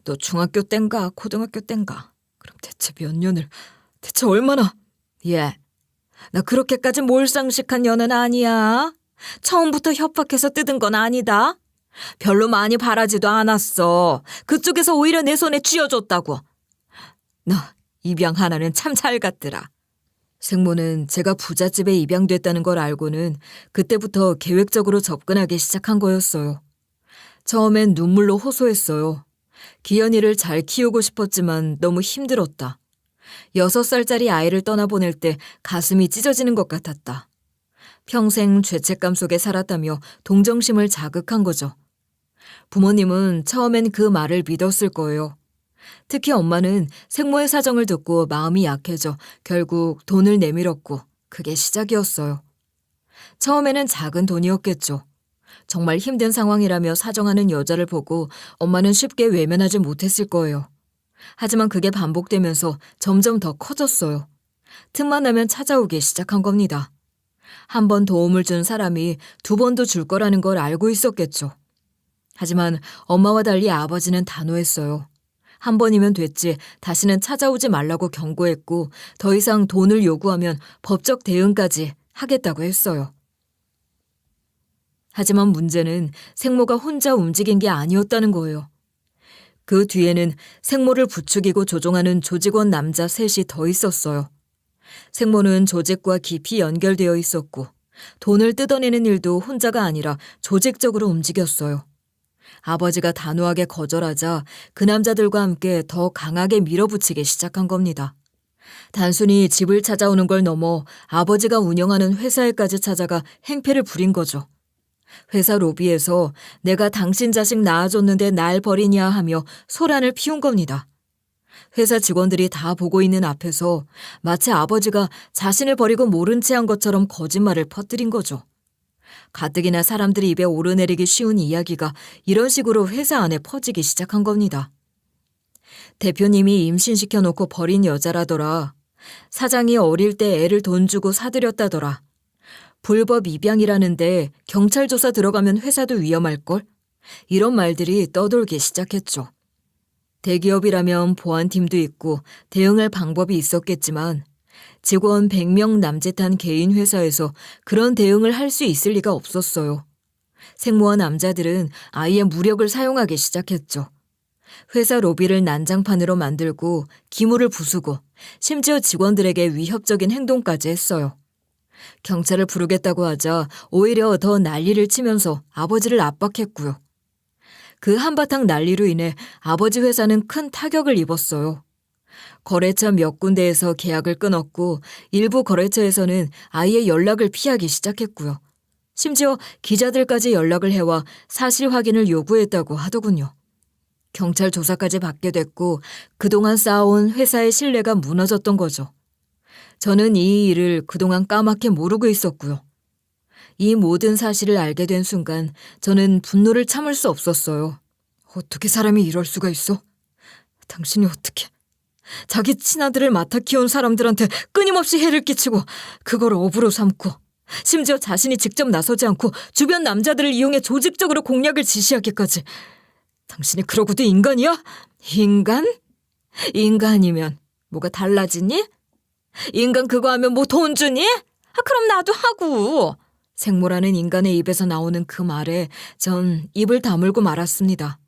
너 중학교 땐가 고등학교 땐가? 그럼 대체 몇 년을, 대체 얼마나? 예, 나 그렇게까지 몰상식한 년은 아니야. 처음부터 협박해서 뜯은 건 아니다. 별로 많이 바라지도 않았어. 그쪽에서 오히려 내 손에 쥐어줬다고. 너 입양 하나는 참 잘 갔더라. 생모는 제가 부잣집에 입양됐다는 걸 알고는 그때부터 계획적으로 접근하기 시작한 거였어요. 처음엔 눈물로 호소했어요. 기현이를 잘 키우고 싶었지만 너무 힘들었다. 6살짜리 아이를 떠나보낼 때 가슴이 찢어지는 것 같았다. 평생 죄책감 속에 살았다며 동정심을 자극한 거죠. 부모님은 처음엔 그 말을 믿었을 거예요. 특히 엄마는 생모의 사정을 듣고 마음이 약해져 결국 돈을 내밀었고 그게 시작이었어요. 처음에는 작은 돈이었겠죠. 정말 힘든 상황이라며 사정하는 여자를 보고 엄마는 쉽게 외면하지 못했을 거예요. 하지만 그게 반복되면서 점점 더 커졌어요. 틈만 나면 찾아오기 시작한 겁니다. 한 번 도움을 준 사람이 두 번도 줄 거라는 걸 알고 있었겠죠. 하지만 엄마와 달리 아버지는 단호했어요. 한 번이면 됐지 다시는 찾아오지 말라고 경고했고 더 이상 돈을 요구하면 법적 대응까지 하겠다고 했어요. 하지만 문제는 생모가 혼자 움직인 게 아니었다는 거예요. 그 뒤에는 생모를 부추기고 조종하는 조직원 남자 셋이 더 있었어요. 생모는 조직과 깊이 연결되어 있었고 돈을 뜯어내는 일도 혼자가 아니라 조직적으로 움직였어요. 아버지가 단호하게 거절하자 그 남자들과 함께 더 강하게 밀어붙이기 시작한 겁니다. 단순히 집을 찾아오는 걸 넘어 아버지가 운영하는 회사에까지 찾아가 행패를 부린 거죠. 회사 로비에서 내가 당신 자식 낳아줬는데 날 버리냐 하며 소란을 피운 겁니다. 회사 직원들이 다 보고 있는 앞에서 마치 아버지가 자신을 버리고 모른 채 한 것처럼 거짓말을 퍼뜨린 거죠. 가뜩이나 사람들이 입에 오르내리기 쉬운 이야기가 이런 식으로 회사 안에 퍼지기 시작한 겁니다. 대표님이 임신시켜놓고 버린 여자라더라. 사장이 어릴 때 애를 돈 주고 사들였다더라. 불법 입양이라는데 경찰 조사 들어가면 회사도 위험할걸? 이런 말들이 떠돌기 시작했죠. 대기업이라면 보안팀도 있고 대응할 방법이 있었겠지만 직원 100명 남짓한 개인 회사에서 그런 대응을 할 수 있을 리가 없었어요. 생모와 남자들은 아예 무력을 사용하기 시작했죠. 회사 로비를 난장판으로 만들고 기물을 부수고 심지어 직원들에게 위협적인 행동까지 했어요. 경찰을 부르겠다고 하자 오히려 더 난리를 치면서 아버지를 압박했고요. 그 한바탕 난리로 인해 아버지 회사는 큰 타격을 입었어요. 거래처 몇 군데에서 계약을 끊었고 일부 거래처에서는 아예 연락을 피하기 시작했고요. 심지어 기자들까지 연락을 해와 사실 확인을 요구했다고 하더군요. 경찰 조사까지 받게 됐고 그동안 쌓아온 회사의 신뢰가 무너졌던 거죠. 저는 이 일을 그동안 까맣게 모르고 있었고요. 이 모든 사실을 알게 된 순간 저는 분노를 참을 수 없었어요. 어떻게 사람이 이럴 수가 있어? 당신이 어떻게... 자기 친아들을 맡아 키운 사람들한테 끊임없이 해를 끼치고 그걸 업으로 삼고 심지어 자신이 직접 나서지 않고 주변 남자들을 이용해 조직적으로 공략을 지시하기까지. 당신이 그러고도 인간이야? 인간? 인간이면 뭐가 달라지니? 인간 그거 하면 뭐 돈 주니? 그럼 나도 하고. 생모라는 인간의 입에서 나오는 그 말에 전 입을 다물고 말았습니다.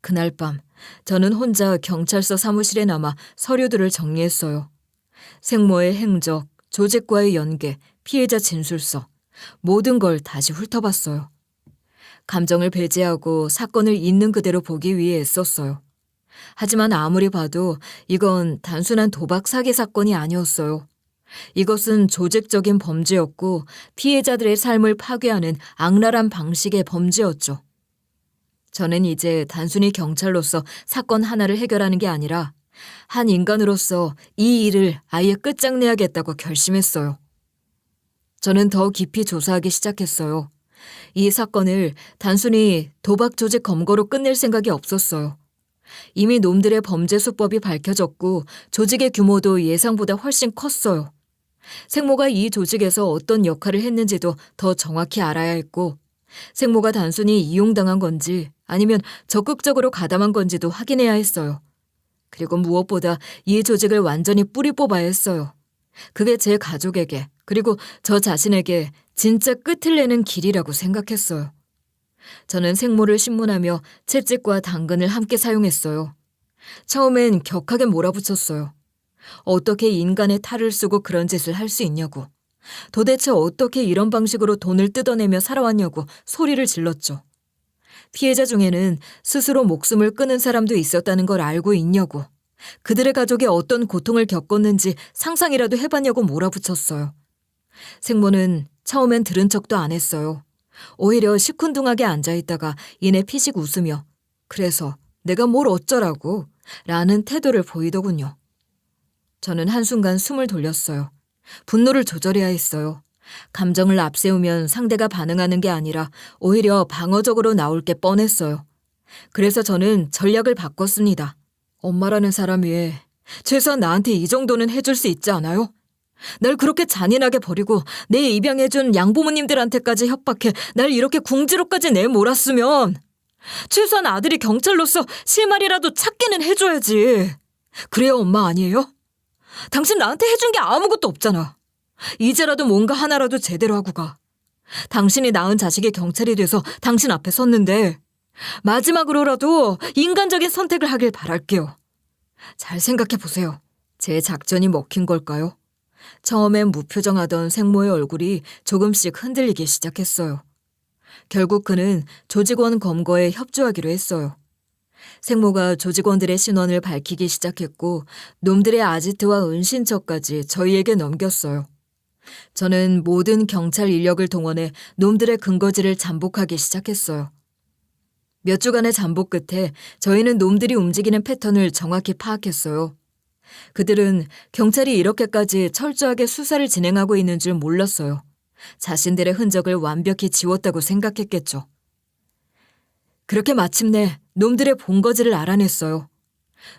그날 밤 저는 혼자 경찰서 사무실에 남아 서류들을 정리했어요. 생모의 행적, 조직과의 연계, 피해자 진술서, 모든 걸 다시 훑어봤어요. 감정을 배제하고 사건을 있는 그대로 보기 위해 애썼어요. 하지만 아무리 봐도 이건 단순한 도박 사기 사건이 아니었어요. 이것은 조직적인 범죄였고 피해자들의 삶을 파괴하는 악랄한 방식의 범죄였죠. 저는 이제 단순히 경찰로서 사건 하나를 해결하는 게 아니라 한 인간으로서 이 일을 아예 끝장내야겠다고 결심했어요. 저는 더 깊이 조사하기 시작했어요. 이 사건을 단순히 도박 조직 검거로 끝낼 생각이 없었어요. 이미 놈들의 범죄 수법이 밝혀졌고 조직의 규모도 예상보다 훨씬 컸어요. 생모가 이 조직에서 어떤 역할을 했는지도 더 정확히 알아야 했고 생모가 단순히 이용당한 건지 아니면 적극적으로 가담한 건지도 확인해야 했어요. 그리고 무엇보다 이 조직을 완전히 뿌리 뽑아야 했어요. 그게 제 가족에게 그리고 저 자신에게 진짜 끝을 내는 길이라고 생각했어요. 저는 생모를 신문하며 채찍과 당근을 함께 사용했어요. 처음엔 격하게 몰아붙였어요. 어떻게 인간의 탈을 쓰고 그런 짓을 할 수 있냐고. 도대체 어떻게 이런 방식으로 돈을 뜯어내며 살아왔냐고 소리를 질렀죠. 피해자 중에는 스스로 목숨을 끊은 사람도 있었다는 걸 알고 있냐고. 그들의 가족이 어떤 고통을 겪었는지 상상이라도 해봤냐고 몰아붙였어요. 생모는 처음엔 들은 척도 안 했어요. 오히려 시큰둥하게 앉아있다가 이내 피식 웃으며 그래서 내가 뭘 어쩌라고 라는 태도를 보이더군요. 저는 한순간 숨을 돌렸어요. 분노를 조절해야 했어요. 감정을 앞세우면 상대가 반응하는 게 아니라 오히려 방어적으로 나올 게 뻔했어요. 그래서 저는 전략을 바꿨습니다. 엄마라는 사람이 최소한 나한테 이 정도는 해줄 수 있지 않아요? 날 그렇게 잔인하게 버리고 내 입양해준 양부모님들한테까지 협박해 날 이렇게 궁지로까지 내몰았으면 최소한 아들이 경찰로서 실마리라도 찾기는 해줘야지. 그래야 엄마 아니에요? 당신 나한테 해준 게 아무것도 없잖아. 이제라도 뭔가 하나라도 제대로 하고 가. 당신이 낳은 자식이 경찰이 돼서 당신 앞에 섰는데 마지막으로라도 인간적인 선택을 하길 바랄게요. 잘 생각해 보세요. 제 작전이 먹힌 걸까요? 처음엔 무표정하던 생모의 얼굴이 조금씩 흔들리기 시작했어요. 결국 그는 조직원 검거에 협조하기로 했어요. 생모가 조직원들의 신원을 밝히기 시작했고 놈들의 아지트와 은신처까지 저희에게 넘겼어요. 저는 모든 경찰 인력을 동원해 놈들의 근거지를 잠복하기 시작했어요. 몇 주간의 잠복 끝에 저희는 놈들이 움직이는 패턴을 정확히 파악했어요. 그들은 경찰이 이렇게까지 철저하게 수사를 진행하고 있는 줄 몰랐어요. 자신들의 흔적을 완벽히 지웠다고 생각했겠죠. 그렇게 마침내 놈들의 본거지를 알아냈어요.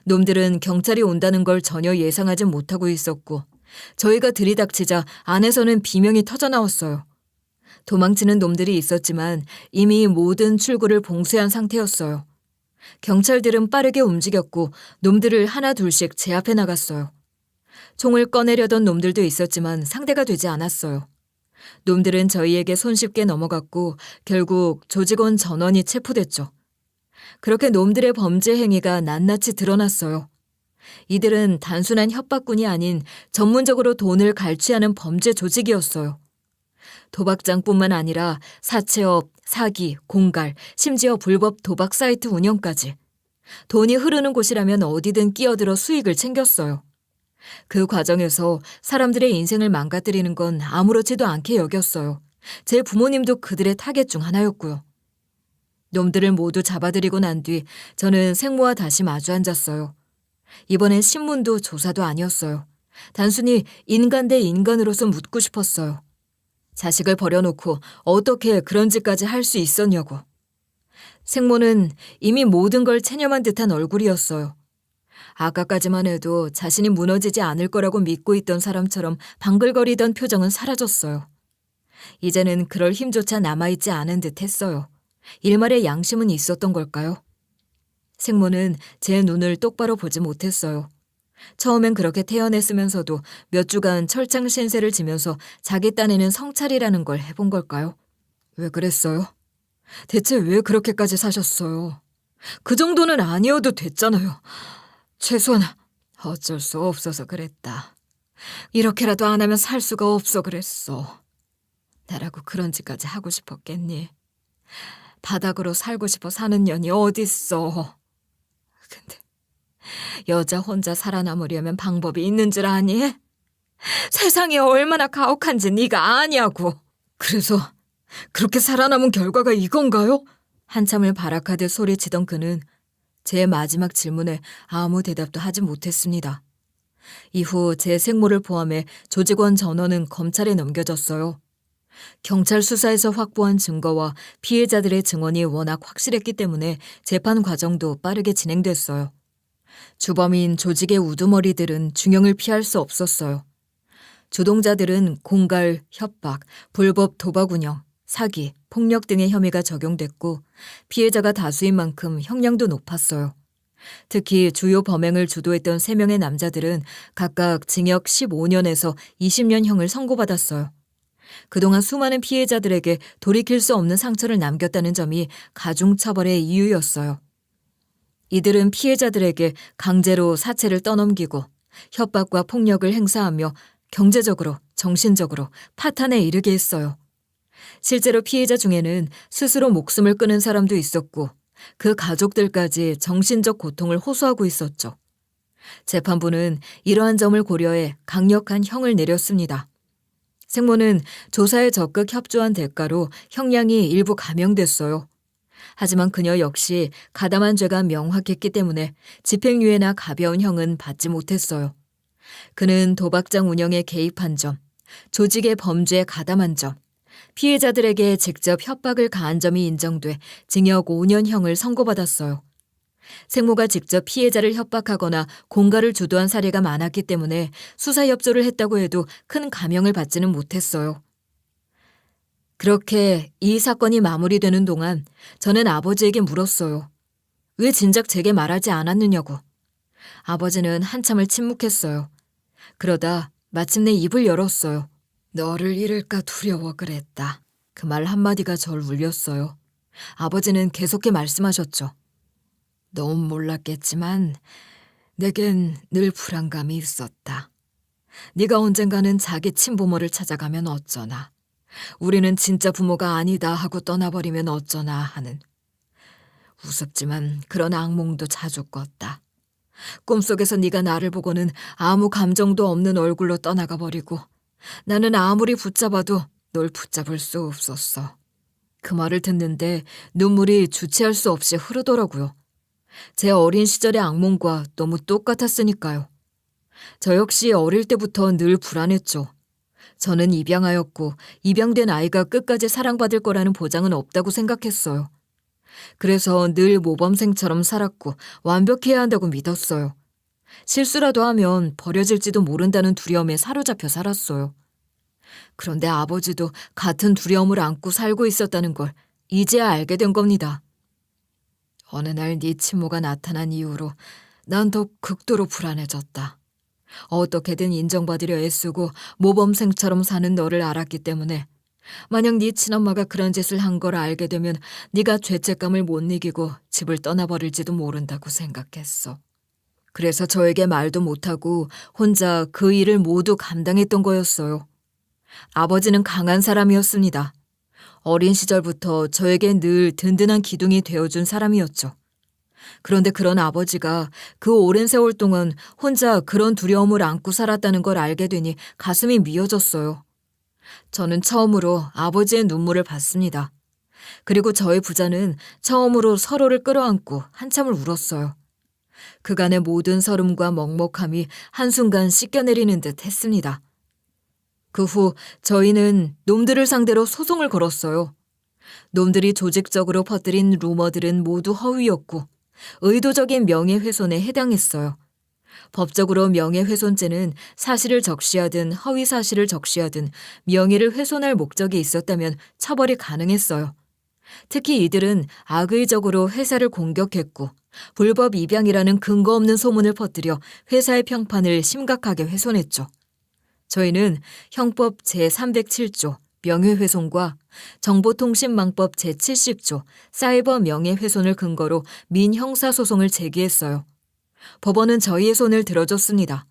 놈들은 경찰이 온다는 걸 전혀 예상하지 못하고 있었고 저희가 들이닥치자 안에서는 비명이 터져나왔어요. 도망치는 놈들이 있었지만 이미 모든 출구를 봉쇄한 상태였어요. 경찰들은 빠르게 움직였고 놈들을 하나 둘씩 제압해 나갔어요. 총을 꺼내려던 놈들도 있었지만 상대가 되지 않았어요. 놈들은 저희에게 손쉽게 넘어갔고 결국 조직원 전원이 체포됐죠. 그렇게 놈들의 범죄 행위가 낱낱이 드러났어요. 이들은 단순한 협박꾼이 아닌 전문적으로 돈을 갈취하는 범죄 조직이었어요. 도박장뿐만 아니라 사채업, 사기, 공갈, 심지어 불법 도박 사이트 운영까지. 돈이 흐르는 곳이라면 어디든 끼어들어 수익을 챙겼어요. 그 과정에서 사람들의 인생을 망가뜨리는 건 아무렇지도 않게 여겼어요. 제 부모님도 그들의 타겟 중 하나였고요. 놈들을 모두 잡아들이고 난 뒤 저는 생모와 다시 마주 앉았어요. 이번엔 신문도 조사도 아니었어요. 단순히 인간 대 인간으로서 묻고 싶었어요. 자식을 버려놓고 어떻게 그런 짓까지 할 수 있었냐고. 생모는 이미 모든 걸 체념한 듯한 얼굴이었어요. 아까까지만 해도 자신이 무너지지 않을 거라고 믿고 있던 사람처럼 방글거리던 표정은 사라졌어요. 이제는 그럴 힘조차 남아있지 않은 듯 했어요. 일말의 양심은 있었던 걸까요? 생모는 제 눈을 똑바로 보지 못했어요. 처음엔 그렇게 태어냈으면서도 몇 주간 철창 신세를 지면서 자기 딴에는 성찰이라는 걸 해본 걸까요? 왜 그랬어요? 대체 왜 그렇게까지 사셨어요? 그 정도는 아니어도 됐잖아요. 최소한 어쩔 수 없어서 그랬다. 이렇게라도 안 하면 살 수가 없어 그랬어. 나라고 그런 짓까지 하고 싶었겠니? 바닥으로 살고 싶어 사는 년이 어딨어. 근데 여자 혼자 살아남으려면 방법이 있는 줄 아니? 세상이 얼마나 가혹한지 네가 아냐고. 그래서 그렇게 살아남은 결과가 이건가요? 한참을 발악하듯 소리치던 그는 제 마지막 질문에 아무 대답도 하지 못했습니다. 이후 제 생모를 포함해 조직원 전원은 검찰에 넘겨졌어요. 경찰 수사에서 확보한 증거와 피해자들의 증언이 워낙 확실했기 때문에 재판 과정도 빠르게 진행됐어요. 주범인 조직의 우두머리들은 중형을 피할 수 없었어요. 주동자들은 공갈, 협박, 불법 도박 운영, 사기, 폭력 등의 혐의가 적용됐고 피해자가 다수인 만큼 형량도 높았어요. 특히 주요 범행을 주도했던 3명의 남자들은 각각 징역 15년에서 20년형을 선고받았어요. 그동안 수많은 피해자들에게 돌이킬 수 없는 상처를 남겼다는 점이 가중처벌의 이유였어요. 이들은 피해자들에게 강제로 사체를 떠넘기고 협박과 폭력을 행사하며 경제적으로, 정신적으로 파탄에 이르게 했어요. 실제로 피해자 중에는 스스로 목숨을 끊은 사람도 있었고 그 가족들까지 정신적 고통을 호소하고 있었죠. 재판부는 이러한 점을 고려해 강력한 형을 내렸습니다. 생모는 조사에 적극 협조한 대가로 형량이 일부 감형됐어요. 하지만 그녀 역시 가담한 죄가 명확했기 때문에 집행유예나 가벼운 형은 받지 못했어요. 그는 도박장 운영에 개입한 점, 조직의 범죄에 가담한 점, 피해자들에게 직접 협박을 가한 점이 인정돼 징역 5년형을 선고받았어요. 생모가 직접 피해자를 협박하거나 공갈을 주도한 사례가 많았기 때문에 수사 협조를 했다고 해도 큰 감형을 받지는 못했어요. 그렇게 이 사건이 마무리되는 동안 저는 아버지에게 물었어요. 왜 진작 제게 말하지 않았느냐고. 아버지는 한참을 침묵했어요. 그러다 마침내 입을 열었어요. 너를 잃을까 두려워 그랬다. 그 말 한마디가 절 울렸어요. 아버지는 계속해 말씀하셨죠. 넌 몰랐겠지만 내겐 늘 불안감이 있었다. 네가 언젠가는 자기 친부모를 찾아가면 어쩌나. 우리는 진짜 부모가 아니다 하고 떠나버리면 어쩌나 하는. 우습지만 그런 악몽도 자주 꿨다. 꿈속에서 네가 나를 보고는 아무 감정도 없는 얼굴로 떠나가 버리고 나는 아무리 붙잡아도 널 붙잡을 수 없었어. 그 말을 듣는데 눈물이 주체할 수 없이 흐르더라고요. 제 어린 시절의 악몽과 너무 똑같았으니까요. 저 역시 어릴 때부터 늘 불안했죠. 저는 입양하였고 입양된 아이가 끝까지 사랑받을 거라는 보장은 없다고 생각했어요. 그래서 늘 모범생처럼 살았고 완벽해야 한다고 믿었어요. 실수라도 하면 버려질지도 모른다는 두려움에 사로잡혀 살았어요. 그런데 아버지도 같은 두려움을 안고 살고 있었다는 걸 이제야 알게 된 겁니다. 어느 날 네 친모가 나타난 이후로 난 더 극도로 불안해졌다. 어떻게든 인정받으려 애쓰고 모범생처럼 사는 너를 알았기 때문에 만약 네 친엄마가 그런 짓을 한 걸 알게 되면 네가 죄책감을 못 이기고 집을 떠나버릴지도 모른다고 생각했어. 그래서 저에게 말도 못하고 혼자 그 일을 모두 감당했던 거였어요. 아버지는 강한 사람이었습니다. 어린 시절부터 저에게 늘 든든한 기둥이 되어준 사람이었죠. 그런데 그런 아버지가 그 오랜 세월 동안 혼자 그런 두려움을 안고 살았다는 걸 알게 되니 가슴이 미어졌어요. 저는 처음으로 아버지의 눈물을 봤습니다. 그리고 저희 부자는 처음으로 서로를 끌어안고 한참을 울었어요. 그간의 모든 서름과 먹먹함이 한순간 씻겨내리는 듯 했습니다. 그 후 저희는 놈들을 상대로 소송을 걸었어요. 놈들이 조직적으로 퍼뜨린 루머들은 모두 허위였고 의도적인 명예훼손에 해당했어요. 법적으로 명예훼손죄는 사실을 적시하든 허위 사실을 적시하든 명예를 훼손할 목적이 있었다면 처벌이 가능했어요. 특히 이들은 악의적으로 회사를 공격했고 불법 입양이라는 근거 없는 소문을 퍼뜨려 회사의 평판을 심각하게 훼손했죠. 저희는 형법 제307조 명예훼손과 정보통신망법 제70조 사이버 명예훼손을 근거로 민형사소송을 제기했어요. 법원은 저희의 손을 들어줬습니다.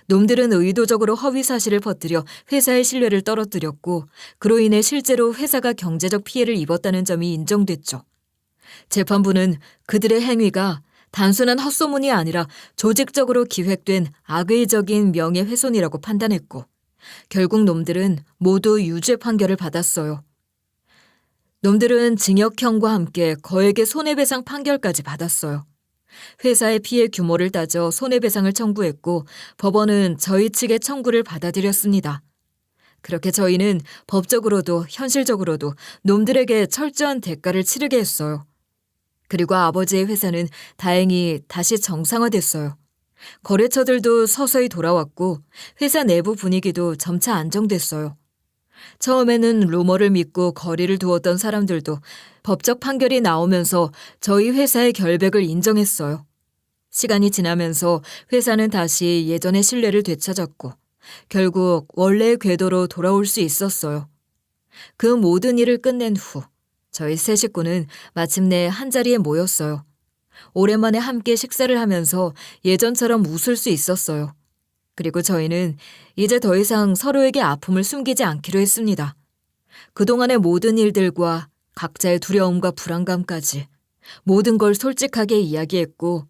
놈들은 의도적으로 허위 사실을 퍼뜨려 회사의 신뢰를 떨어뜨렸고 그로 인해 실제로 회사가 경제적 피해를 입었다는 점이 인정됐죠. 재판부는 그들의 행위가 단순한 헛소문이 아니라 조직적으로 기획된 악의적인 명예훼손이라고 판단했고 결국 놈들은 모두 유죄 판결을 받았어요. 놈들은 징역형과 함께 거액의 손해배상 판결까지 받았어요. 회사의 피해 규모를 따져 손해배상을 청구했고 법원은 저희 측의 청구를 받아들였습니다. 그렇게 저희는 법적으로도 현실적으로도 놈들에게 철저한 대가를 치르게 했어요. 그리고 아버지의 회사는 다행히 다시 정상화됐어요. 거래처들도 서서히 돌아왔고 회사 내부 분위기도 점차 안정됐어요. 처음에는 루머를 믿고 거리를 두었던 사람들도 법적 판결이 나오면서 저희 회사의 결백을 인정했어요. 시간이 지나면서 회사는 다시 예전의 신뢰를 되찾았고 결국 원래의 궤도로 돌아올 수 있었어요. 그 모든 일을 끝낸 후 저희 세 식구는 마침내 한자리에 모였어요. 오랜만에 함께 식사를 하면서 예전처럼 웃을 수 있었어요. 그리고 저희는 이제 더 이상 서로에게 아픔을 숨기지 않기로 했습니다. 그동안의 모든 일들과 각자의 두려움과 불안감까지 모든 걸 솔직하게 이야기했고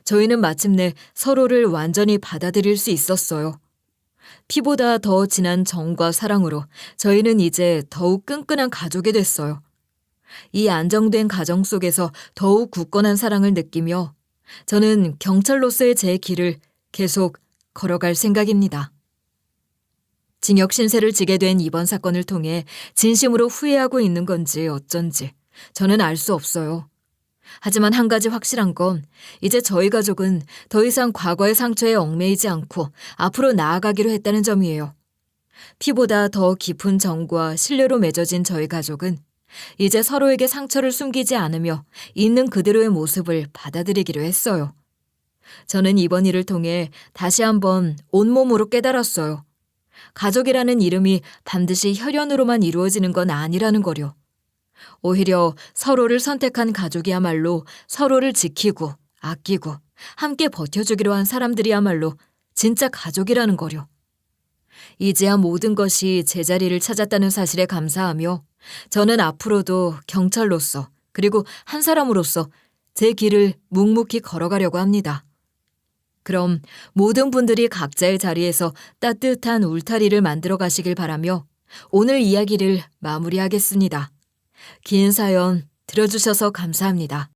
저희는 마침내 서로를 완전히 받아들일 수 있었어요. 피보다 더 진한 정과 사랑으로 저희는 이제 더욱 끈끈한 가족이 됐어요. 이 안정된 가정 속에서 더욱 굳건한 사랑을 느끼며 저는 경찰로서의 제 길을 계속 걸어갈 생각입니다. 징역 신세를 지게 된 이번 사건을 통해 진심으로 후회하고 있는 건지 어쩐지 저는 알 수 없어요. 하지만 한 가지 확실한 건 이제 저희 가족은 더 이상 과거의 상처에 얽매이지 않고 앞으로 나아가기로 했다는 점이에요. 피보다 더 깊은 정과 신뢰로 맺어진 저희 가족은 이제 서로에게 상처를 숨기지 않으며 있는 그대로의 모습을 받아들이기로 했어요. 저는 이번 일을 통해 다시 한번 온몸으로 깨달았어요. 가족이라는 이름이 반드시 혈연으로만 이루어지는 건 아니라는 거요. 오히려 서로를 선택한 가족이야말로 서로를 지키고 아끼고 함께 버텨주기로 한 사람들이야말로 진짜 가족이라는 거요. 이제야 모든 것이 제자리를 찾았다는 사실에 감사하며 저는 앞으로도 경찰로서 그리고 한 사람으로서 제 길을 묵묵히 걸어가려고 합니다. 그럼 모든 분들이 각자의 자리에서 따뜻한 울타리를 만들어 가시길 바라며 오늘 이야기를 마무리하겠습니다. 긴 사연 들어주셔서 감사합니다.